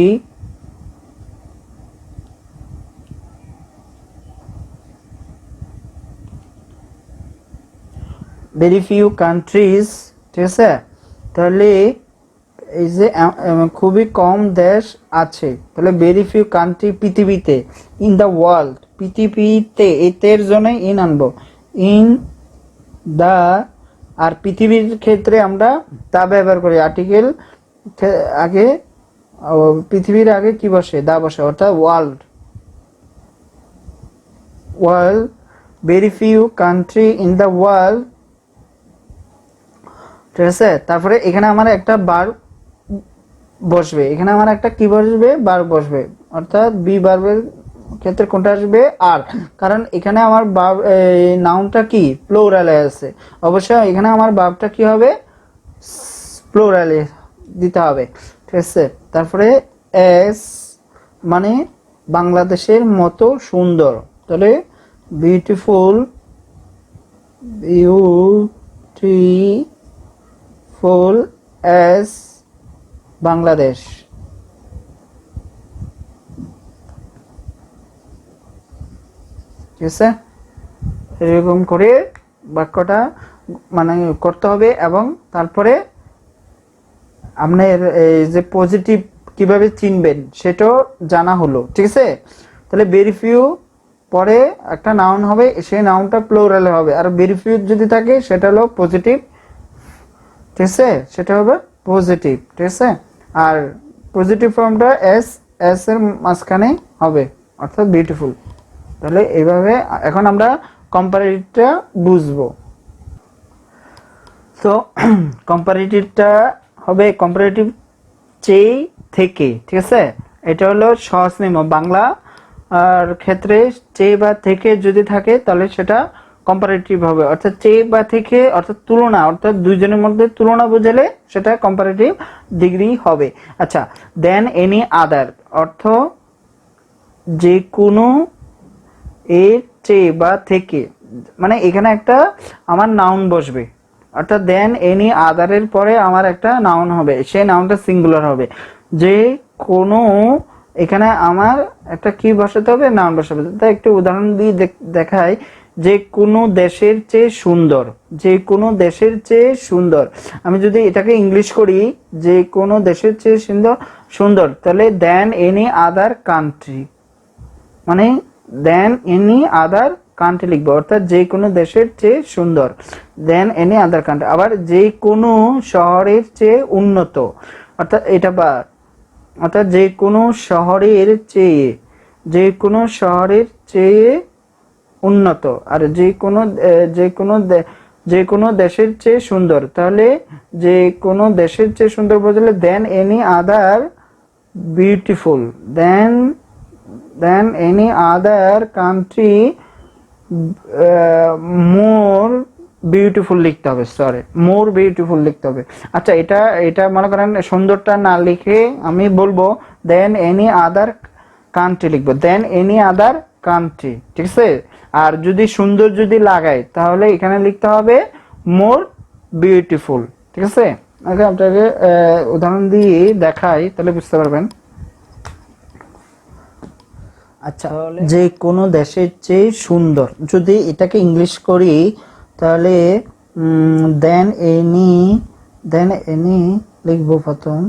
very few countries, ঠিক আছে? তাহলে এই যে খুবই কম দেশ আছে, তাহলে ভেরি ফিউ কান্ট্রি পৃথিবীতে, ইন দ্য ওয়ার্ল্ড পৃথিবীতে, এর জন্য ইন আনবো, ইন দা, আর পৃথিবীর ক্ষেত্রে আমরা তা ব্যবহার করি, আর্টিকেল আগে পৃথিবীর আগে কি বসে? দা বসে, অর্থাৎ world, world, very few country in the world, ঠিক আছে? তারপরে এখানে আমার একটা বার বসবে, এখানে আমার একটা কি বসবে? বার বসবে, অর্থাৎ বি বার্বের ক্ষেত্রে কোনটা আসবে? আর, কারণ এখানে আমার নাউনটা কি প্লুরালে আছে, অবশ্যই এখানে আমার ভার্বটা কি হবে? প্লুরালে দিতে হবে, ঠিক আছে? তারপরে এস মানে বাংলাদেশের মতো সুন্দর, তাহলে বিউটিফুল, বিউটিফুল এস বাংলাদেশ, ঠিক আছে? এরকম করে বাক্যটা মানে করতে হবে, এবং তারপরে আপনার এই যে পজিটিভ কিভাবে চিনবেন সেটাও জানা হলো, ঠিক আছে? তাহলে ভেরি ফিউ পরে একটা নাউন হবে, সেই নাউনটা প্লুরালে হবে, আর ভেরি ফিউ যদি থাকে সেটা হলো পজিটিভ, ঠিক আছে? সেটা হবে পজিটিভ, ঠিক আছে? আর পজিটিভ ফর্মটা এস, এস এর মাঝখানে হবে, অর্থাৎ বিউটিফুল। তাহলে এইভাবে এখন আমরা কম্পারেটিভটা বুঝবো। তো কম্পারেটিভটা হবে কম্পারেটিভ চেয়ে থেকে, ঠিক আছে? এটা হলো সহজ নিয়ম, বাংলা আর ক্ষেত্রে চেয়ে বা থেকে যদি থাকে তাহলে সেটা কম্পারেটিভ হবে, অর্থাৎ চেয়ে বা থেকে অর্থাৎ তুলনা, অর্থাৎ দুইজনের মধ্যে তুলনা বোঝালে সেটা কম্পারেটিভ ডিগ্রি হবে। আচ্ছা, দেন এনি আদার অর্থ যে কোনো, এর চেয়ে বা থেকে, মানে এখানে একটা আমার নাউন বসবে, অর্থাৎ দেন এনি আদারের পরে আমার একটা নাউন হবে, সেই নাউনটা সিঙ্গুলার হবে। যে কোনো, এখানে আমার একটা কি বসাতে হবে? নাউন বসাতে হবে। তাই একটু উদাহরণ দিয়ে দেখাই, যে কোনো দেশের চেয়ে সুন্দর, যে কোনো দেশের চেয়ে সুন্দর। আমি যদি এটাকে ইংলিশ করি, যে কোনো দেশের চেয়ে সুন্দর, সুন্দর, তাহলে দেন এনি আদার কান্ট্রি, মানে দেন এনি আদার কান্ট্রি লিখবো, অর্থাৎ যে কোনো দেশের চেয়ে সুন্দর, দেন এনি আদার কান্ট্রি। আবার যে কোনো শহরের চেয়ে উন্নত, অর্থাৎ এটা বা, অর্থাৎ যে কোনো শহরের চেয়ে, যে কোনো শহরের চেয়ে উন্নত, আর যে কোনো যে কোনো দেশের চেয়ে সুন্দর, তাহলে যে কোনো দেশের চেয়ে সুন্দর বোঝালে দেন এনি আদার beautiful, than any other country more beautiful লিখতে হবে, সরি মোর বিউটিফুল লিখতে হবে। আচ্ছা, এটা এটা মনে করেন সুন্দরটা না লিখে আমি বলবো দেন এনি আদার কান্ট্রি লিখবো, দেন এনি আদার কান্ট্রি, ঠিক আছে? আর যদি সুন্দর যদি লাগাই তাহলে এখানে লিখতে হবে মোর বিউটিফুল, ঠিক আছে? আগে আপনাকে উদাহরণ দিয়ে দেখাই, তাহলে বুঝতে পারবেন। আচ্ছা, যে কোনো দেশের চেয়ে সুন্দর, যদি এটাকে ইংলিশ করি তাহলে দেন এনি, দেন এনি লিখবো প্রথম,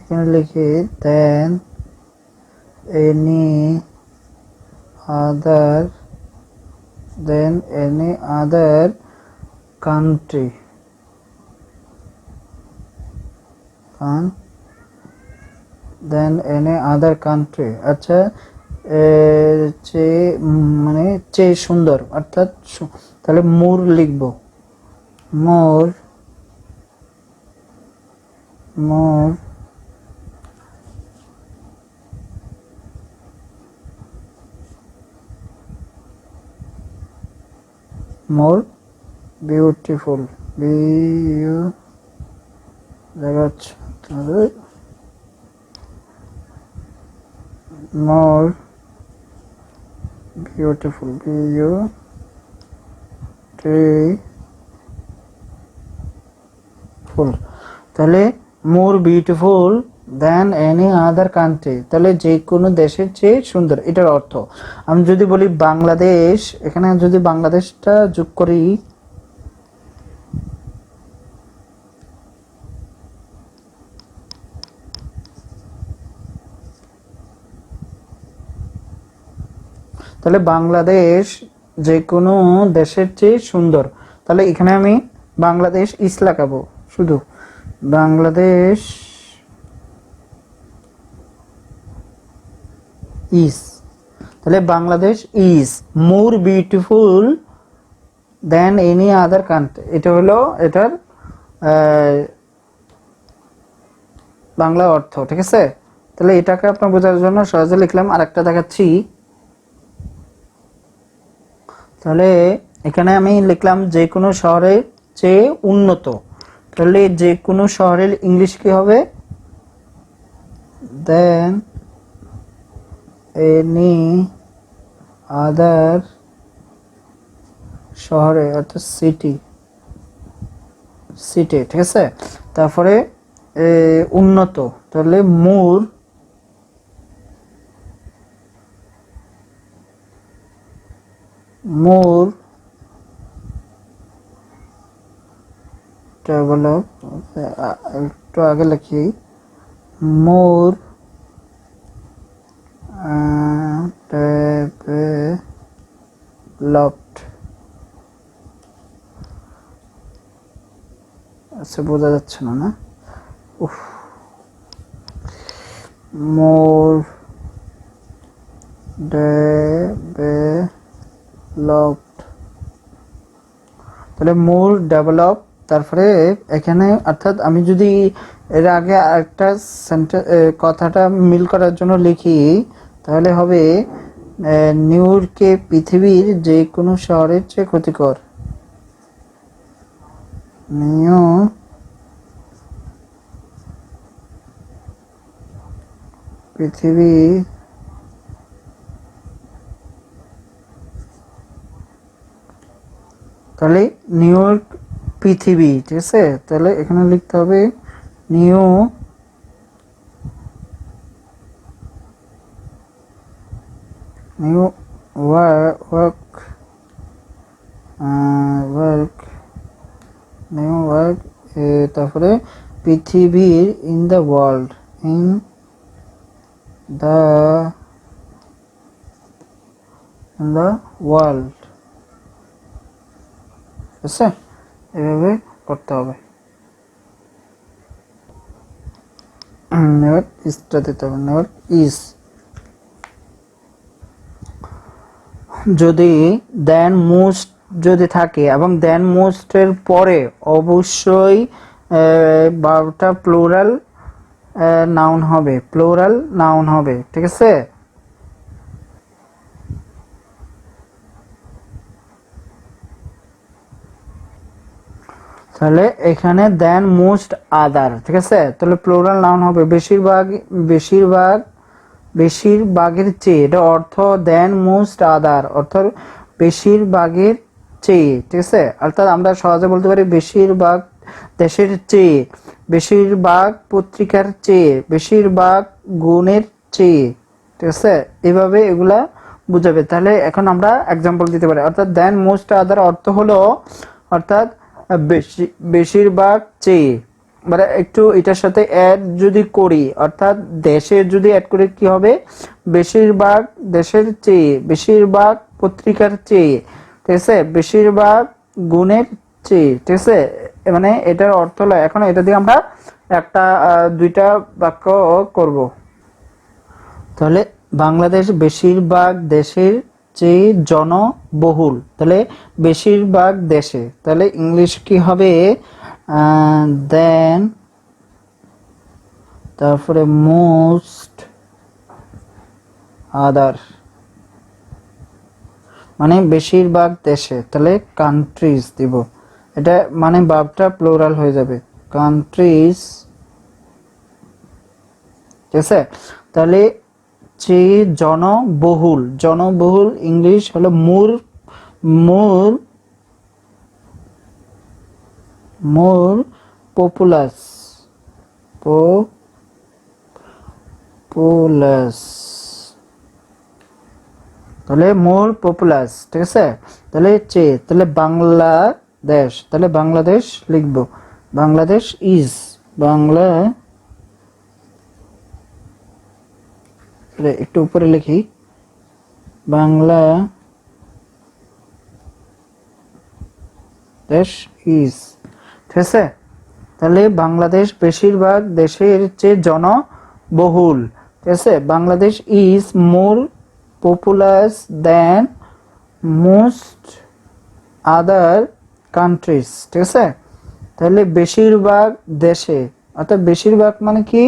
এখানে লিখে দেন any other, than any other country, than any other country. আচ্ছা, চেয়ে মানে চেয়ে সুন্দর, অর্থাৎ তাহলে মোর লিখবো, more, more, more beautiful, B U দেখাচ্ছে, তাহলে more beautiful, B U T ful, তাহলে more beautiful than any other country, তাহলে যে কোনো দেশের চেয়ে সুন্দর, এটার অর্থ। আমি যদি বলি বাংলাদেশ, এখানে যদি বাংলাদেশটা যোগ করি, তাহলে বাংলাদেশ যে কোনো দেশের চেয়ে সুন্দর, তাহলে এখানে আমি বাংলাদেশ ইস লাগাবো, শুধু বাংলাদেশ ইজ, তাহলে Bangladesh is more beautiful than any other country, এটা হলো এটার বাংলা অর্থ। ঠিক আছে, তাহলে এটাকে আপনার বোঝার জন্য সহজে লিখলাম, আর একটা দেখাচ্ছি। তাহলে এখানে আমি লিখলাম যে কোনো শহরের চেয়ে উন্নত, তাহলে যে কোনো শহরের ইংলিশ কি হবে, দেন এনি আদার শহরে, অর্থাৎ সিটি, সিটি। ঠিক আছে, তারপরে উন্নত, তাহলে মোর মোর ডেভেলপ, একটু আগে লিখি, মোর ডেভেলপড, আচ্ছা বোঝা যাচ্ছে না, না উফ, মোর ডেভেলপড, তাহলে মোর ডেভেলপ, তারপরে এখানে অর্থাৎ আমি যদি এর আগে একটা কথাটা মিল করার জন্য লিখি, তাহলে হবে নিউ ইয়র্কে পৃথিবীর যে কোনো শহরের চেয়ে ক্ষতিকর, নিউ পৃথিবী তাহলে নিউ ইয়র্ক পৃথিবী। ঠিক আছে, তাহলে এখানে লিখতে হবে new new work new work, তারপরে পৃথিবীর in the world, in the world. ঠিক আছে, এভাবে করতে হবে, নেভার ইজটা দিতে হবে, নেভার ইজ। যদি দেন মোস্ট যদি থাকে এবং দেন মোস্টের পরে অবশ্যই বারোটা প্লুরাল নাউন হবে, প্লুরাল নাউন হবে। ঠিক আছে, তাহলে এখানে দেন মোস্ট আদার। ঠিক আছে, তাহলে প্লুরাল নাউন হবে বেশিরভাগ, বেশিরভাগ, বেশিরভাগের চেয়ে, এটা অর্থ দেন মোস্ট আদার, অর্থাৎ বেশিরভাগের চেয়ে। ঠিক আছে, অর্থাৎ আমরা সহজে বলতে পারি বেশিরভাগ দেশের চেয়ে, বেশিরভাগ পত্রিকার চেয়ে, বেশিরভাগ গুণের চেয়ে। ঠিক আছে, এইভাবে এগুলা বুঝাবে। তাহলে এখন আমরা এক্সাম্পল দিতে পারি, অর্থাৎ দেন মোস্ট আদার অর্থ হলো অর্থাৎ বেশিরভাগ চেয়ে, মানে একটু এটার সাথে অ্যাড যদি করি, অর্থাৎ দেশের যদি অ্যাড করি কি হবে, বেশিরভাগ দেশের চেয়ে, বেশিরভাগ পত্রিকার চেয়ে। ঠিক আছে, বেশিরভাগ গুণের চেয়ে। ঠিক আছে, মানে এটার অর্থ হলো, এখন এটা দিয়ে আমরা একটা দুইটা বাক্য করব। তাহলে বাংলাদেশ বেশিরভাগ দেশের চেয়ে জনবহুল, তাহলে বেশিরভাগ দেশে, তাহলে ইংলিশ কি হবে, দেন তারপরে মোস্ট আদার, মানে বেশিরভাগ দেশে, তাহলে কান্ট্রিজ দিব, এটা মানে ভার্বটা প্লুরাল হয়ে যাবে, কান্ট্রিজ। ঠিক আছে, তাহলে যে জনবহুল, জনবহুল ইংলিশ হলো মোর, মোর, মোর পপুলাস, পপুলাস, তাহলে মোর পপুলাস। ঠিক আছে, তাহলে তাহলে বাংলাদেশ, তাহলে বাংলাদেশ লিখবো, বাংলাদেশ ইজ, বাংলা একটু উপরে লিখি, বাংলাদেশ ইজ। ঠিক আছে, তাহলে বাংলাদেশ বেশিরভাগ দেশের চেয়ে জনবহুল। ঠিক আছে, Bangladesh is more populous than most other countries. ঠিক আছে, তাহলে বেশিরভাগ দেশে, অর্থাৎ বেশিরভাগ মানে কি,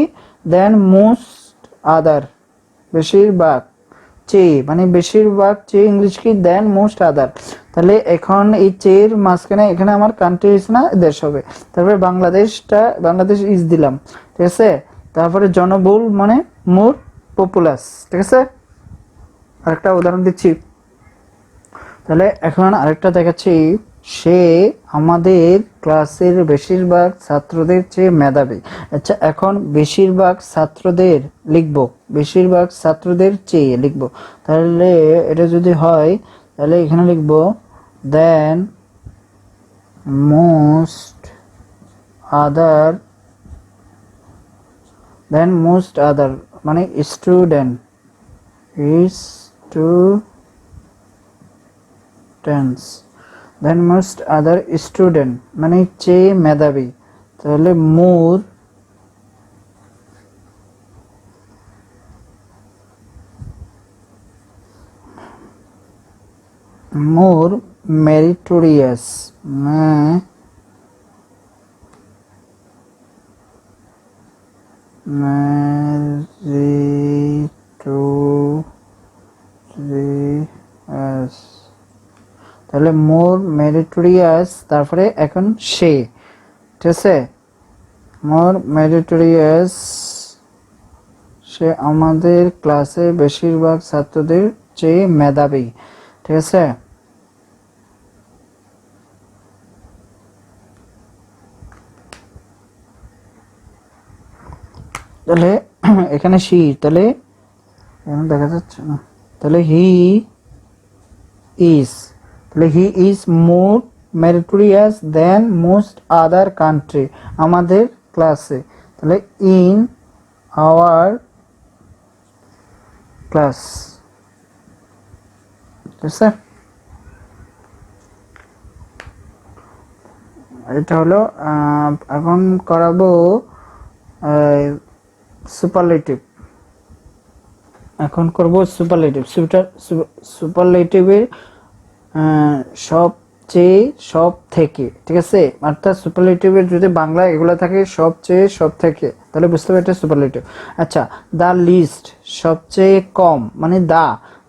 দেন মোস্ট আদার, বেশিরভাগ চেয়ে মানে বেশিরভাগ চেয়ে ইংলিশ কি, দেন মোস্ট আদার। তাহলে এখন এই চেয়ের মাঝখানে এখানে আমার কান্ট্রিজ না দেশ হবে, তারপরে বাংলাদেশটা, বাংলাদেশ ইজ দিলাম। ঠিক আছে, তারপরে জনবহুল মানে মোর পপুলাস। ঠিক আছে, আরেকটা উদাহরণ দিচ্ছি, তাহলে এখন আরেকটা দেখাচ্ছি, সে আমাদের ক্লাসের বেশিরভাগ ছাত্রদের চেয়ে মেধাবী। আচ্ছা, এখন বেশিরভাগ ছাত্রদের লিখব, বেশিরভাগ ছাত্রদের চেয়ে লিখব, তাহলে এটা যদি হয় তাহলে এখানে লিখব দেন মোস্ট আদার, দেন মোস্ট আদার মানে স্টুডেন্ট, স্টুডেন্টস, দেন মোস্ট আদার স্টুডেন্ট মানে চেয়ে মেধাবী, তাহলে মোর, মোর মেরিটোরিয়াস, মেরিটোরিয়াস, তাহলে মোর মেরিটোরিয়াস, তারপরে এখন সে। ঠিক আছে, মোর মেরিটোরিয়াস, সে আমাদের ক্লাসে বেশিরভাগ ছাত্রদের চেয়ে মেধাবী। ঠিক আছে, তাহলে এখানে সি, তাহলে এখানে দেখা যাচ্ছে না, তাহলে হি ইজ, তাহলে he is more meritorious than most other country, আমাদের ক্লাসে, তাহলে ইন আওয়ার ক্লাস। ঠিক আছে, এটা হলো, এখন করাবো সুপারলেটিভ, এখন করব সুপারলেটিভ। সুপারলেটিভের সবচেয়ে, সব থেকে। ঠিক আছে, অর্থাৎ সুপারলেটিভের যদি বাংলা এগুলো থাকে সবচেয়ে, সব থেকে, তাহলে বুঝতে পারবে এটা সুপারলেটিভ। আচ্ছা, দ্য লিস্ট সবচেয়ে কম মানে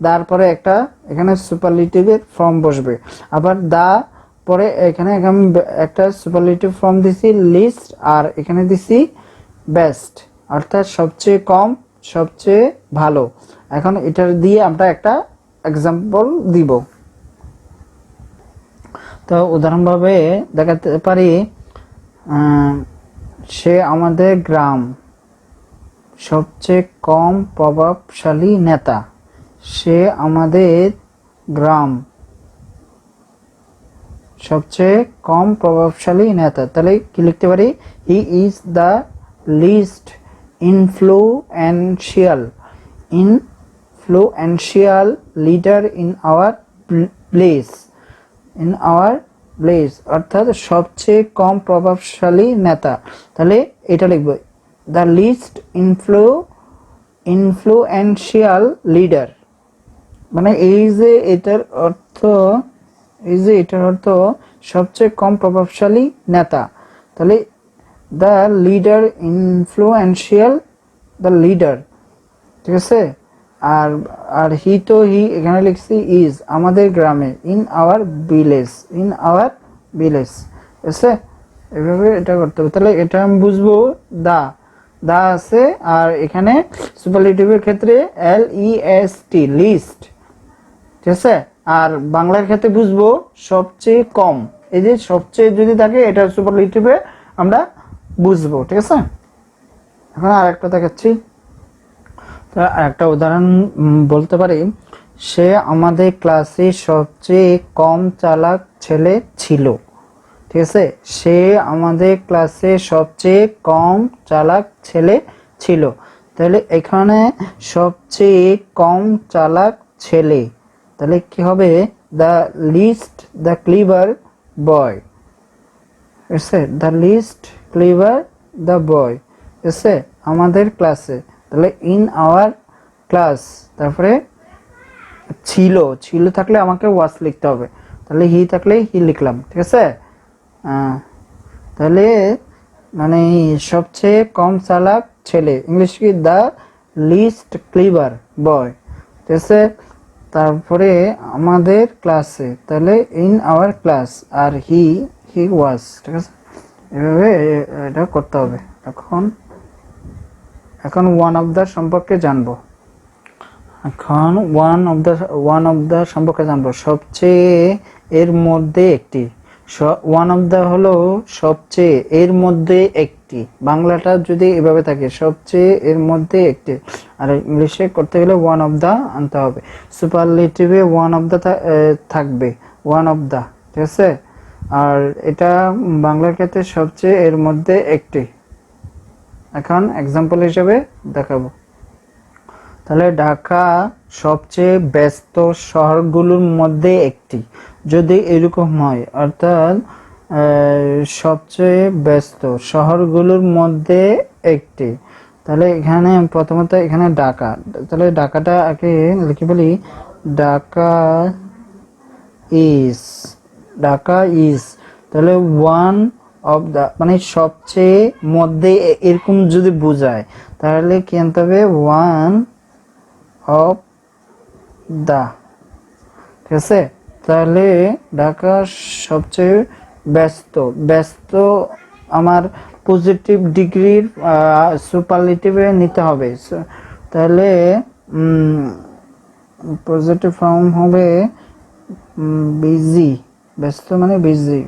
দার পরে একটা এখানে সুপারলেটিভের ফর্ম বসবে, আবার দা পরে এখানে আমি একটা সুপারলেটিভ ফর্ম দিছি লিস্ট, আর এখানে দিছি বেস্ট, অর্থাৎ সবচেয়ে কম, সবচেয়ে ভালো। এখন এটা দিয়ে আমরা একটা এক্সাম্পল দিব, তো উদাহরণভাবে দেখাতে পারি, সে আমাদের গ্রাম সবচেয়ে কম প্রভাবশালী নেতা, সে আমাদের গ্রাম সবচেয়ে কম প্রভাবশালী নেতা, তাহলে কি লিখতে পারি, he is the least influential leader in our place, in our place, অর্থাৎ সবচেয়ে কম প্রভাবশালী নেতা। তাহলে এটা লিখবো, দ্য লিস্ট ইনফ্লুয়েন্সিয়াল লিডার, মানে এই যে এটার অর্থ, এই যে এটার অর্থ সবচেয়ে কম প্রভাবশালী নেতা, তাহলে the leader influential, the leader. ঠিক আছে, আর আর হি তো হি এখানে লিখছি ইজ, আমাদের গ্রামে, in our village, in our village. আছে, এভাবে এটা করতে হবে। তাহলে এটা আমি বুঝবো দা, দা আছে, আর এখানে সুপারলেটিভের ক্ষেত্রে LEST, লিস্ট, ঠিক আছে। আর বাংলার ক্ষেত্রে বুঝবো সবচেয়ে কম, এই যে সবচেয়ে যদি থাকে এটা সুপারলেটিভে আমরা বুঝবো, ঠিক আছে। এখন আর একটা দেখাচ্ছি, একটা উদাহরণ বলতে পারি, সে আমাদের ক্লাসে সবচেয়ে কম চালাক ছেলে ছিল, ঠিক আছে। সে আমাদের ক্লাসে সবচেয়ে কম চালাক ছেলে ছিল, তাহলে এখানে সবচেয়ে কম চালাক ছেলে, তাহলে কি হবে, the least the clever boy, এসে the least clever the boy, এসে আমাদের ক্লাসে, তাহলে ইন আওয়ার ক্লাস, তারপরে ছিল, ছিল থাকলে আমাকে ওয়াজ লিখতে হবে, তাহলে হি থাকলে হি লিখলাম, ঠিক আছে। তাহলে মানে সবচেয়ে কম চালাক ছেলে, ইংলিশ কি দ্য লিস্ট ক্লিভার বয়, ঠিক আছে। তারপরে আমাদের ক্লাসে, তাহলে ইন আওয়ার ক্লাস, আর হি ওয়াজ, ঠিক আছে। এভাবে এটা করতে হবে। এখন ওয়ান অফ দ্য সম্পর্কে জানবো। এখন ওয়ান অফ দ্য সম্পর্কে জানবো, সবচেয়ে এর মধ্যে একটি, ওয়ান অফ দ্য হলো সবচেয়ে এর মধ্যে একটি, বাংলাটা যদি এভাবে থাকে সবচেয়ে এর মধ্যে একটি, আর ইংলিশে করতে গেলে ওয়ান অফ দ্য আনতে হবে। সুপারলেটিভে ওয়ান অফ দ্য থাকবে, ওয়ান অফ দ্য, ঠিক আছে। আর এটা বাংলার ক্ষেত্রে সবচেয়ে এর মধ্যে একটি। এখন এক্সাম্পল হিসেবে দেখাবো, তাহলে ঢাকা সবচেয়ে ব্যস্ত শহরগুলোর মধ্যে একটি, যদি এরকম হয়, অর্থাৎ সবচেয়ে ব্যস্ত শহরগুলোর মধ্যে একটি, তাহলে এখানে প্রথমত এখানে ঢাকা, তাহলে ঢাকাটা আগে লিখে বলি, ঢাকা ইজ, তাহলে ওয়ান অফ দ্য মানে সবচেয়ে মধ্যে এরকম যদি বোঝায়, তাহলে কি আনতে হবে, ওয়ান অফ দা, ঠিক আছে। তাহলে ঢাকা সবচেয়ে ব্যস্ত আমার পজিটিভ ডিগ্রির সুপারলেটিভে নিতে হবে, তাহলে পজিটিভ ফর্ম হবে বিজি, ব্যস্ত মানে busy.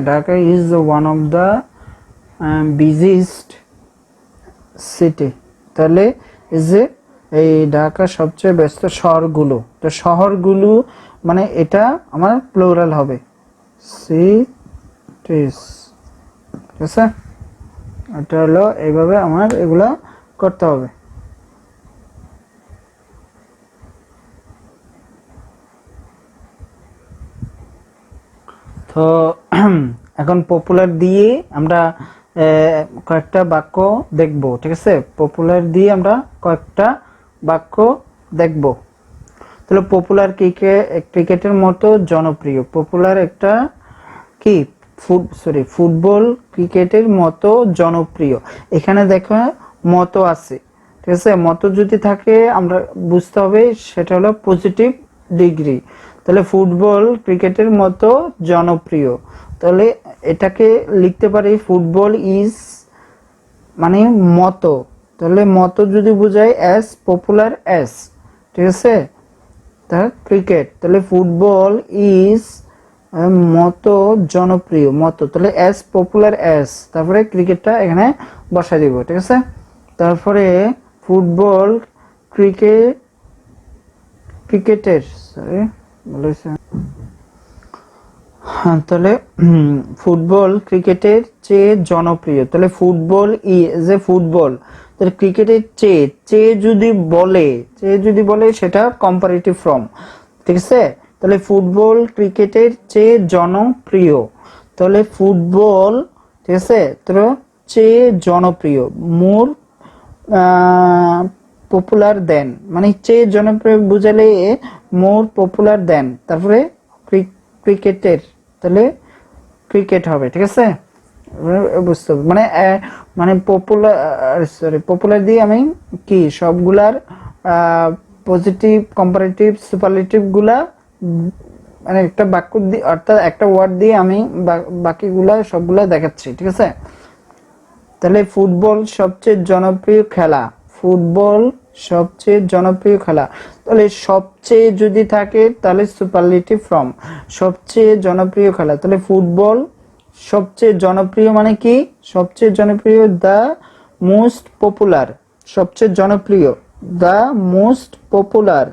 Dhaka is one of the busiest city, তাহলে এই যে এই ঢাকা সবচেয়ে ব্যস্ত শহরগুলো, তো শহরগুলো মানে এটা আমার প্লুরাল হবে, সিটিস, ঠিক আছে। এটা হলো এইভাবে আমার এগুলা করতে হবে। তো এখন পপুলার দিয়ে আমরা কয়েকটা বাক্য দেখব, ঠিক আছে। পপুলার দিয়ে আমরা কয়েকটা বাক্য দেখব। তাহলে পপুলার ক্রিকেটের মতো জনপ্রিয়, পপুলার একটা কি ফুটবল ক্রিকেটের মতো জনপ্রিয়, এখানে দেখো মতো আছে, ঠিক আছে। মতো যদি থাকে আমরা বুঝতে হবে সেটা হলো পজিটিভ ডিগ্রি, তাহলে ফুটবল ক্রিকেটের মতো জনপ্রিয়, তাহলে এটাকে লিখতে পারি ফুটবল ইজ মানে মতো, তাহলে মতো যদি বোঝায় অ্যাজ পপুলার অ্যাজ, ঠিক আছে। তা ক্রিকেট, তাহলে ফুটবল ইজ মতো জনপ্রিয়, মতো, তাহলে অ্যাজ পপুলার অ্যাজ, তারপরে ক্রিকেটটা এখানে বসাই দিব, ঠিক আছে। তারপরে ফুটবল ক্রিকেটের তাহলে ফুটবল ক্রিকেটের চেয়ে জনপ্রিয়, তাহলে ফুটবল যে ফুটবল, তাহলে ক্রিকেটের চেয়ে যদি বলে সেটা কম্পারেটিভ ফর্ম, ঠিক আছে। তাহলে ফুটবল ক্রিকেটের চেয়ে জনপ্রিয়, তাহলে ফুটবল, ঠিক আছে, তো সবচেয়ে জনপ্রিয়, মোর পপুলার দেন, মানে চেয়ে জনপ্রিয় বুঝালে মোর পপুলার দেন, তারপরে ক্রিকেটের, তাহলে ক্রিকেট হবে, ঠিক আছে, বুঝতে হবে। মানে মানে পপুলার দিয়ে আমি কি সবগুলার পজিটিভ, কম্পারেটিভ, সুপারলেটিভ গুলা মানে একটা বাক্য দিয়ে, অর্থাৎ একটা ওয়ার্ড দিয়ে আমি বাকিগুলা সবগুলা দেখাচ্ছি, ঠিক আছে। তাহলে ফুটবল সবচেয়ে জনপ্রিয় খেলা, ফুটবল সবচেয়ে জনপ্রিয় খেলা, তাহলে সবচেয়ে যদি থাকে তাহলে সুপারলেটিভ ফর্ম, সবচেয়ে জনপ্রিয় খেলা, তাহলে ফুটবল সবচেয়ে জনপ্রিয় মানে কি, সবচেয়ে জনপ্রিয়, দ্য মোস্ট পপুলার, সবচেয়ে জনপ্রিয়, দ্য মোস্ট পপুলার,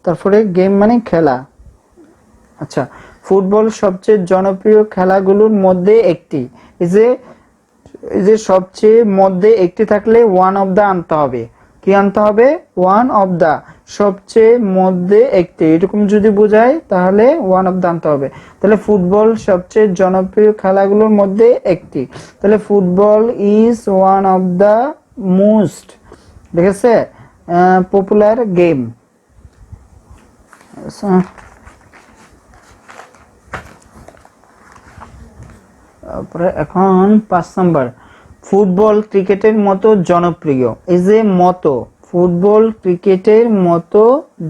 তারপরে গেম মানে খেলা। আচ্ছা, ফুটবল সবচেয়ে জনপ্রিয় খেলাগুলোর মধ্যে একটি, এই যে সবচেয়ে মধ্যে একটি থাকলে ওয়ান অফ দা আনতে হবে, কি আনতে হবে, ওয়ান অফ দা, সবচেয়ে মধ্যে একটি, এরকম যদি বোঝায় তাহলে ওয়ান অফ দা আনতে হবে। তাহলে ফুটবল সবচেয়ে জনপ্রিয় খেলাগুলোর মধ্যে একটি, তাহলে football is one of the most, ঠিক আছে, পপুলার গেম। তারপরে এখন 5 নম্বর, ফুটবল ক্রিকেটের মতো জনপ্রিয়, এই যে মতো, ফুটবল ক্রিকেটের মতো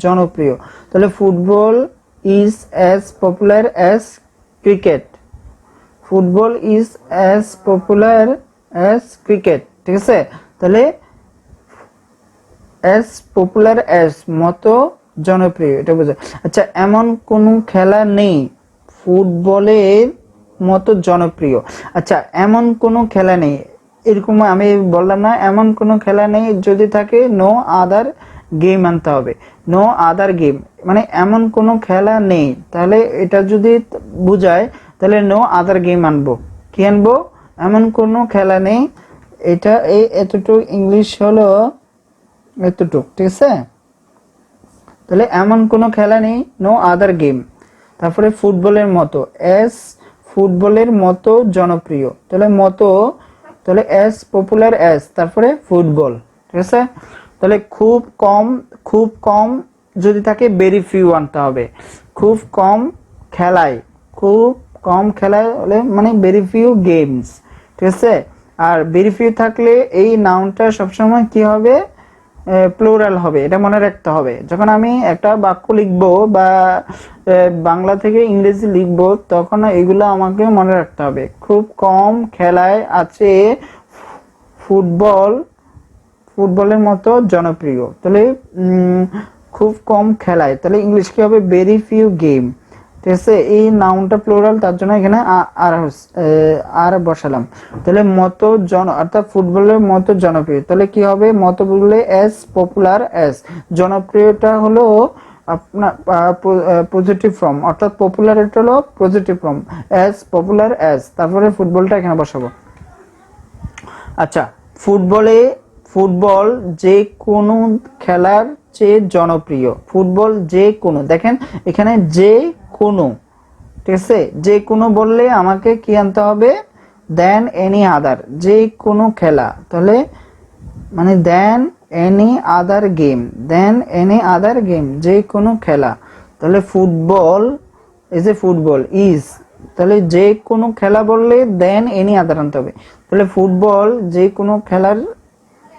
জনপ্রিয়, তাহলে football is as popular as cricket, football is as popular as cricket, ঠিক আছে। তাহলে অ্যাজ পপুলার অ্যাজ মতো জনপ্রিয়, এটা বোঝা। আচ্ছা, এমন কোনো খেলা নেই ফুটবলের মতো জনপ্রিয়, আচ্ছা এমন কোনো খেলা নেই, এরকম আমি বললাম না, এমন কোনো খেলা নেই, যদি থাকে নো আদার গেম আনতে হবে, নো আদার গেম, মানে এমন কোনো খেলা নেই, তাহলে এটা যদি বুঝায় তাহলে নো আদার গেম আনবো, কি আনবো, এমন কোনো খেলা নেই, এটা এই এতটুকু ইংলিশ হলো এতটুক, ঠিক আছে। তাহলে এমন কোনো খেলা নেই, নো আদার গেম, তারপরে ফুটবলের মতো, এস ফুটবলের মতো জনপ্রিয়, তাহলে মতো, তাহলে এস পপুলার এস, তারপরে ফুটবল, ঠিক আছে। তাহলে খুব কম, খুব কম যদি থাকে ভেরি ফিউ আনতে হবে, খুব কম খেলায়, খুব কম খেলায় হলে মানে ভেরি ফিউ গেমস, ঠিক আছে। আর ভেরি ফিউ থাকলে এই নাউনটা সবসময় কি হবে, প্লুরাল হবে, এটা মনে রাখতে হবে। যখন আমি একটা বাক্য লিখবো বা বাংলা থেকে ইংরেজি লিখবো তখন এগুলো আমাকে মনে রাখতে হবে। খুব কম খেলায় আছে ফুটবল, ফুটবলের মতো জনপ্রিয়, তাহলে খুব কম খেলায়, তাহলে ইংলিশ কি হবে, ভেরি ফিউ গেম, ঠিক আছে। এই নাউনটা প্লুরাল, তার জন্য এখানে আর বসালাম। তাহলে মতো অর্থাৎ ফুটবলের মতো জনপ্রিয়, তাহলে কি হবে, মতো বললে এস পপুলার এস, জনপ্রিয়টা হলো আপনার পজিটিভ ফর্ম, অর্থাৎ পপুলার এটা হলো positive form, S popular S, তারপরে ফুটবলটা এখানে বসাবো। আচ্ছা, ফুটবল যে কোনো খেলার চেয়ে জনপ্রিয়, ফুটবল যে কোনো, দেখেন এখানে যে কোনো, ঠিক আছে, যে কোনো বললে আমাকে কি আনতে হবে, দেন এনি আদার, যে কোনো খেলা, তাহলে মানে দেন এনি আদার গেম, দেন এনি আদার গেম, যে কোনো খেলা, তাহলে football is a football is, তাহলে যে কোনো খেলা বললে দেন এনি আদার আনতে হবে, তাহলে ফুটবল যে কোনো খেলার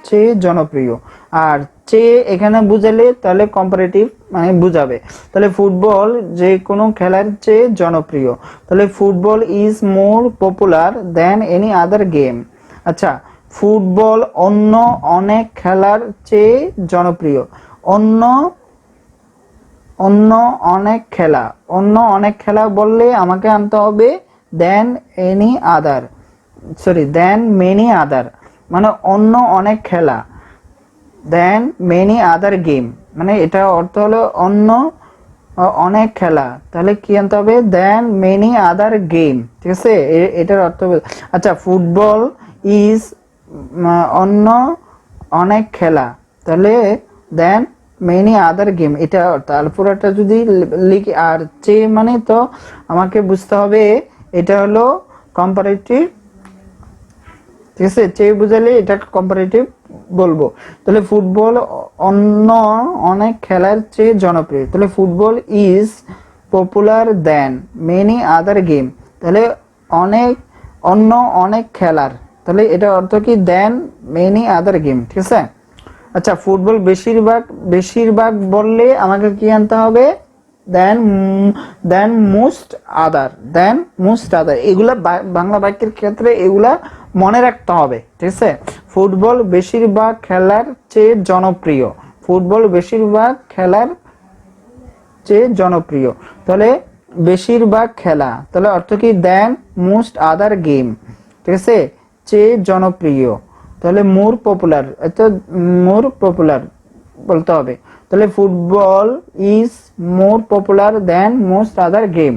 চেয়ে জনপ্রিয়, আর চেয়ে এখানে বুঝালে তাহলে কম্পারেটিভ মানে বুঝাবে, তাহলে ফুটবল যে কোনো খেলার চেয়ে জনপ্রিয়, তাহলে football is more popular then any other game. আচ্ছা, ফুটবল অন্য অনেক খেলার চেয়ে জনপ্রিয়, অন্য অনেক খেলা, অন্য অনেক খেলা বললে আমাকে আনতে হবে দেন এনি আদার, সরি দেন মেনি আদার, মানে অন্য অনেক খেলা, দেন মেনি আদার গেম, মানে এটা অর্থ হলো অন্য অনেক খেলা, তাহলে কি আনতে হবে, দেন মেনি আদার গেম, ঠিক আছে, এটার অর্থ। আচ্ছা, ফুটবল ইজ অন্য অনেক খেলা, তাহলে দেন মেনি আদার গেম, এটা অর্থ। আর পুরোটা যদি লিখি আর চে মানে তো আমাকে বুঝতে হবে এটা হলো কম্পারেটিভ, ঠিক আছে, চেয়ে বুঝালে এটা কম্পারেটিভ বলবো। তাহলে ফুটবল অন্য অনেক খেলার চেয়ে জনপ্রিয়। তাহলে football is popular then many other game. তাহলে অন্য অনেক খেলার, তাহলে এটা অর্থ কি, দেন মেনি আদার গেম। ঠিক আছে। আচ্ছা, ফুটবল বেশিরভাগ বললে আমাকে কি আনতে হবে, দেন মোস্ট আদার। এগুলা বাংলা বাক্যের ক্ষেত্রে এগুলা মনে রাখতে হবে। ঠিক আছে। ফুটবল বেশিরভাগ খেলার চেয়ে জনপ্রিয়। ফুটবল বেশিরভাগ খেলার চেয়ে জনপ্রিয়। তাহলে বেশিরভাগ খেলা, তাহলে অর্থ কি, দেন মোস্ট আদার গেম। ঠিক আছে, চেয়ে জনপ্রিয়, তাহলে মোর পপুলার, মোর পপুলার বলতে হবে। তাহলে football is more popular than most other game.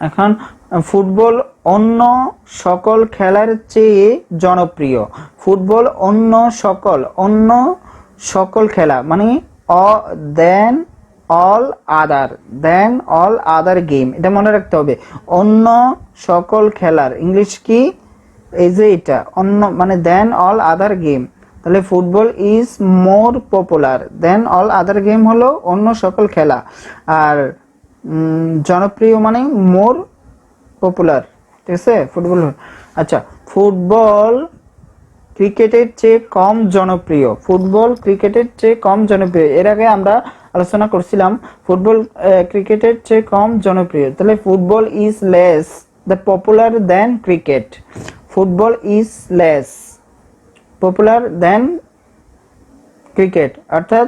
এখন ফুটবল অন্য সকল খেলার চেয়ে জনপ্রিয়। ফুটবল অন্য সকল খেলা মানে দেন অল আদার গেম, এটা মনে রাখতে হবে। অন্য সকল খেলার ইংলিশ কি, এই যে এটা অন্য মানে দেন অল আদার গেম। তাহলে football is more popular than all other game হলো অন্য সকল খেলা, আর জনপ্রিয় মানে মোর পপুলার। ঠিক আছে, ফুটবল। আচ্ছা, ফুটবল ক্রিকেটের চেয়ে কম জনপ্রিয়। ফুটবল ক্রিকেটের চেয়ে কম জনপ্রিয়, এর আগে আমরা আলোচনা করছিলাম ফুটবল ক্রিকেটের চেয়ে কম জনপ্রিয়। তাহলে football is less the popular than cricket. Football is less popular than cricket, অর্থাৎ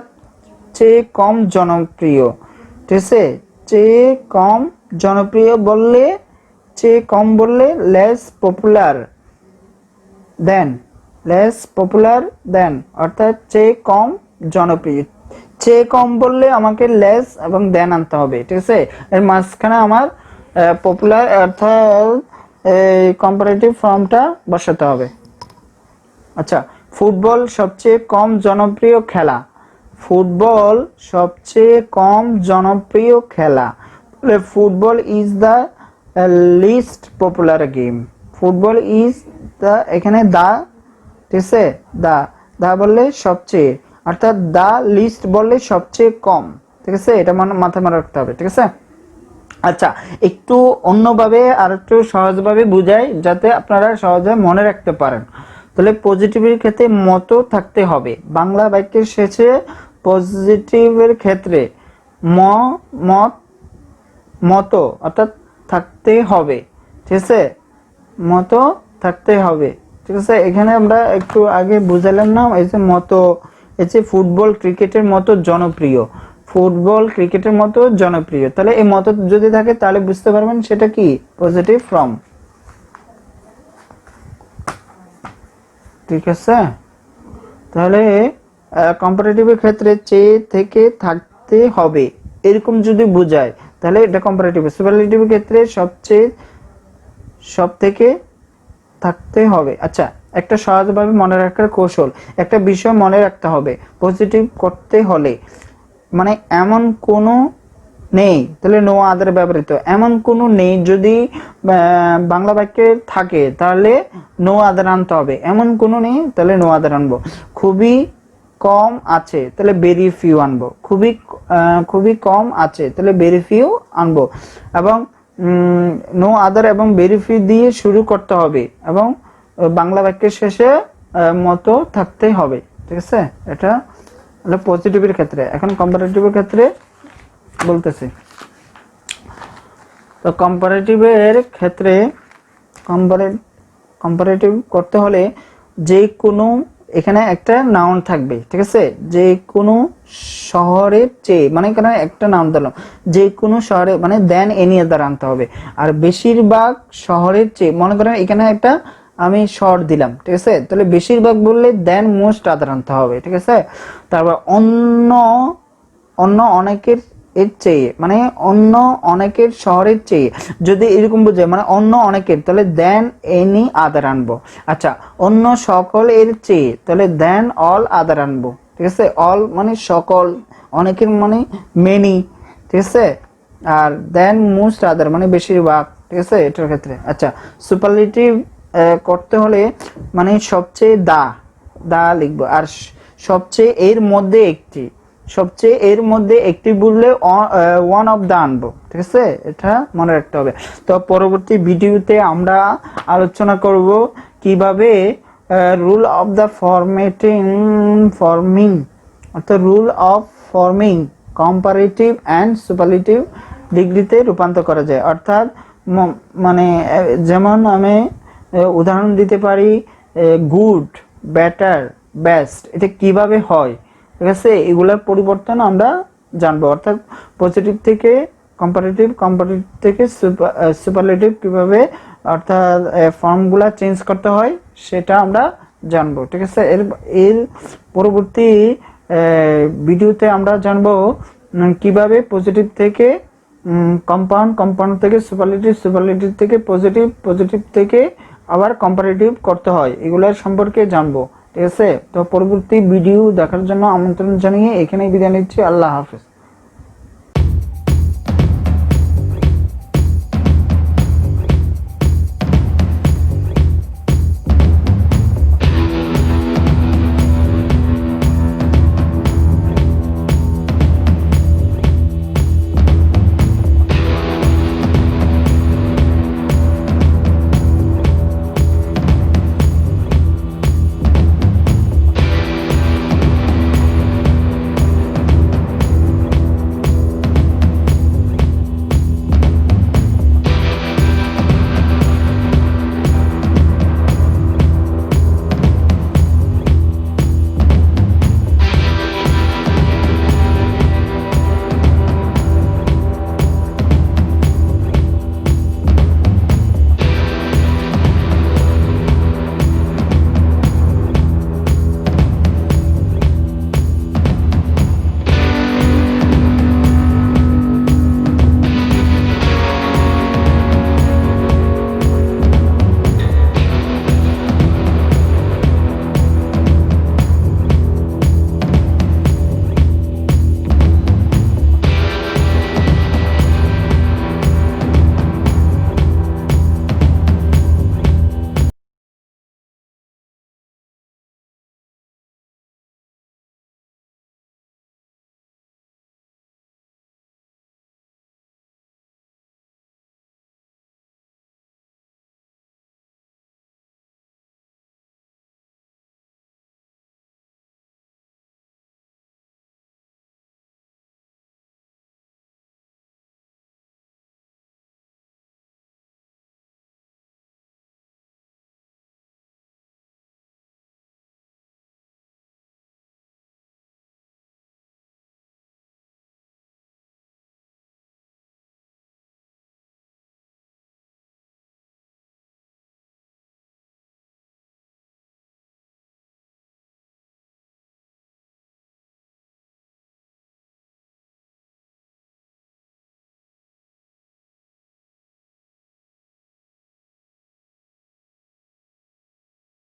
চেয়ে কম জনপ্রিয়। ঠিক আছে, চেয়ে কম জনপ্রিয় বললে, চেয়ে কম বললে লেস পপুলার দেন, অর্থাৎ চেয়ে কম জনপ্রিয়। চেয়ে কম বললে আমাকে লেস এবং দেন আনতে হবে। ঠিক আছে, এর মাঝখানে আমার পপুলার অর্থাৎ কম্পারেটিভ ফর্মটা বসাতে হবে। আচ্ছা, ফুটবল সবচেয়ে কম জনপ্রিয় খেলা। ফুটবল সবচেয়ে কম জনপ্রিয় খেলা। Football is the least popular game. Football is the, এখানে দা, ঠিক আছে, দা বললে সবচেয়ে, অর্থাৎ দা লিস্ট বললে সবচেয়ে কম। ঠিক আছে, এটা মাথায় মনে রাখতে হবে। ঠিক আছে। আচ্ছা, একটু অন্যভাবে আর একটু সহজভাবে বুঝাই যাতে আপনারা সহজে মনে রাখতে পারেন। তাহলে পজিটিভের ক্ষেত্রে মতো থাকতে হবে। বাংলা বাক্যের শেষে পজিটিভের ক্ষেত্রে মতো অর্থাৎ থাকতে হবে। ঠিক আছে, মতো থাকতে হবে। ঠিক আছে, এখানে আমরা একটু আগে বুঝালাম না, এই যে মতো, এই যে ফুটবল ক্রিকেটের মতো জনপ্রিয়। ফুটবল ক্রিকেটের মতো জনপ্রিয়, তাহলে এই মতো যদি থাকে তাহলে বুঝতে পারবেন সেটা কি, পজিটিভ ফর্ম। ঠিক আছে, তাহলে কম্পারেটিভের ক্ষেত্রে চেয়ে থেকে থাকতে হবে এরকম যদি বোঝায় তাহলে এটা কম্পারেটিভ। সুপারলেটিভের ক্ষেত্রে সব থেকে থাকতে হবে। আচ্ছা, একটা সহজভাবে মনে রাখার কৌশল, একটা বিষয় মনে রাখতে হবে পজিটিভ করতে হলে, মানে এমন কোনো নেই, তাহলে নো আদার ব্যবহৃত, এমন কোনো নেই যদি বাংলা বাক্যে থাকে তাহলে নো আদার আনতে হবে। এমন কোনো নেই তাহলে নো আদার আনবো। খুবই কম আছে তাহলে ভেরি ফিউ আনবো। খুবই কম আছে তাহলে ভেরি ফিউ আনবো। এবং নো আদার এবং ভেরি ফিউ দিয়ে শুরু করতে হবে এবং বাংলা বাক্যের শেষে মতো থাকতে হবে। ঠিক আছে, এটা হলো পজিটিভের ক্ষেত্রে। এখন কম্পারেটিভের ক্ষেত্রে বলতেছি। তো কম্পারেটিভের ক্ষেত্রে কম্পারেটিভ করতে হলে যে কোনো, এখানে একটা নাউন থাকবে। ঠিক আছে, যে কোনো শহরের চেয়ে, মানে এখানে একটা নাউন দিলাম, যে কোনো শহরে মানে দেন এনি আদার আনতে হবে। আর বেশিরভাগ শহরের চেয়ে, মনে করেন এখানে একটা আমি শহর দিলাম। ঠিক আছে, তাহলে বেশিরভাগ বললে দেন মোস্ট আদার আনতে হবে। ঠিক আছে, তারপর অন্য অনেকের এর চেয়ে, মানে অন্য অনেকের শহরের চেয়ে যদি এরকম বোঝায় মানে অন্য অনেকের, তাহলে দেন এনি আদার আনবো। আচ্ছা, অন্য সকল এর চেয়ে তাহলে দেন অল আদার আনবো। ঠিক আছে, অল মানে সকল, অনেকের মানে মেনি। ঠিক আছে, আর দেন মোস্ট আদার মানে বেশিরভাগ। ঠিক আছে এটার ক্ষেত্রে। আচ্ছা, সুপারলেটিভ করতে হলে মানে সবচেয়ে দা লিখবো, আর সবচেয়ে এর মধ্যে একটি, সবচেয়ে এর মধ্যে একটি বললে ওয়ান অফ দা আনবো, ঠিক আছে, এটা মনে রাখতে হবে। তো পরবর্তী ভিডিওতে আমরা আলোচনা করব কিভাবে রুল অফ দ্য ফর্মিং অর্থাৎ rule of forming comparative and superlative ডিগ্রিতে রূপান্তর করা যায়। অর্থাৎ মানে যেমন আমি উদাহরণ দিতে পারি, গুড, বেটার, বেস্ট, এটা কিভাবে হয়, ঠিক আছে, এগুলোর পরিবর্তন আমরা জানবো। অর্থাৎ পজিটিভ থেকে কম্পারেটিভ, কম্পারেটিভ থেকে সুপারলেটিভ কিভাবে অর্থাৎ ফর্মগুলা চেঞ্জ করতে হয় সেটা আমরা জানবো, ঠিক আছে। এর পরবর্তী ভিডিওতে আমরা জানবো কিভাবে পজিটিভ থেকে কম্পাউন্ড, কম্পাউন্ড থেকে সুপারলেটিভ, সুপারলেটিভ থেকে পজিটিভ, পজিটিভ থেকে আবার কম্পারেটিভ করতে হয়, এগুলোর সম্পর্কে জানবো, ঠিক আছে। তো পরবর্তী ভিডিও দেখার জন্য আমন্ত্রণ জানিয়ে এখানেই বিদায় নিচ্ছি। আল্লাহ হাফেজ।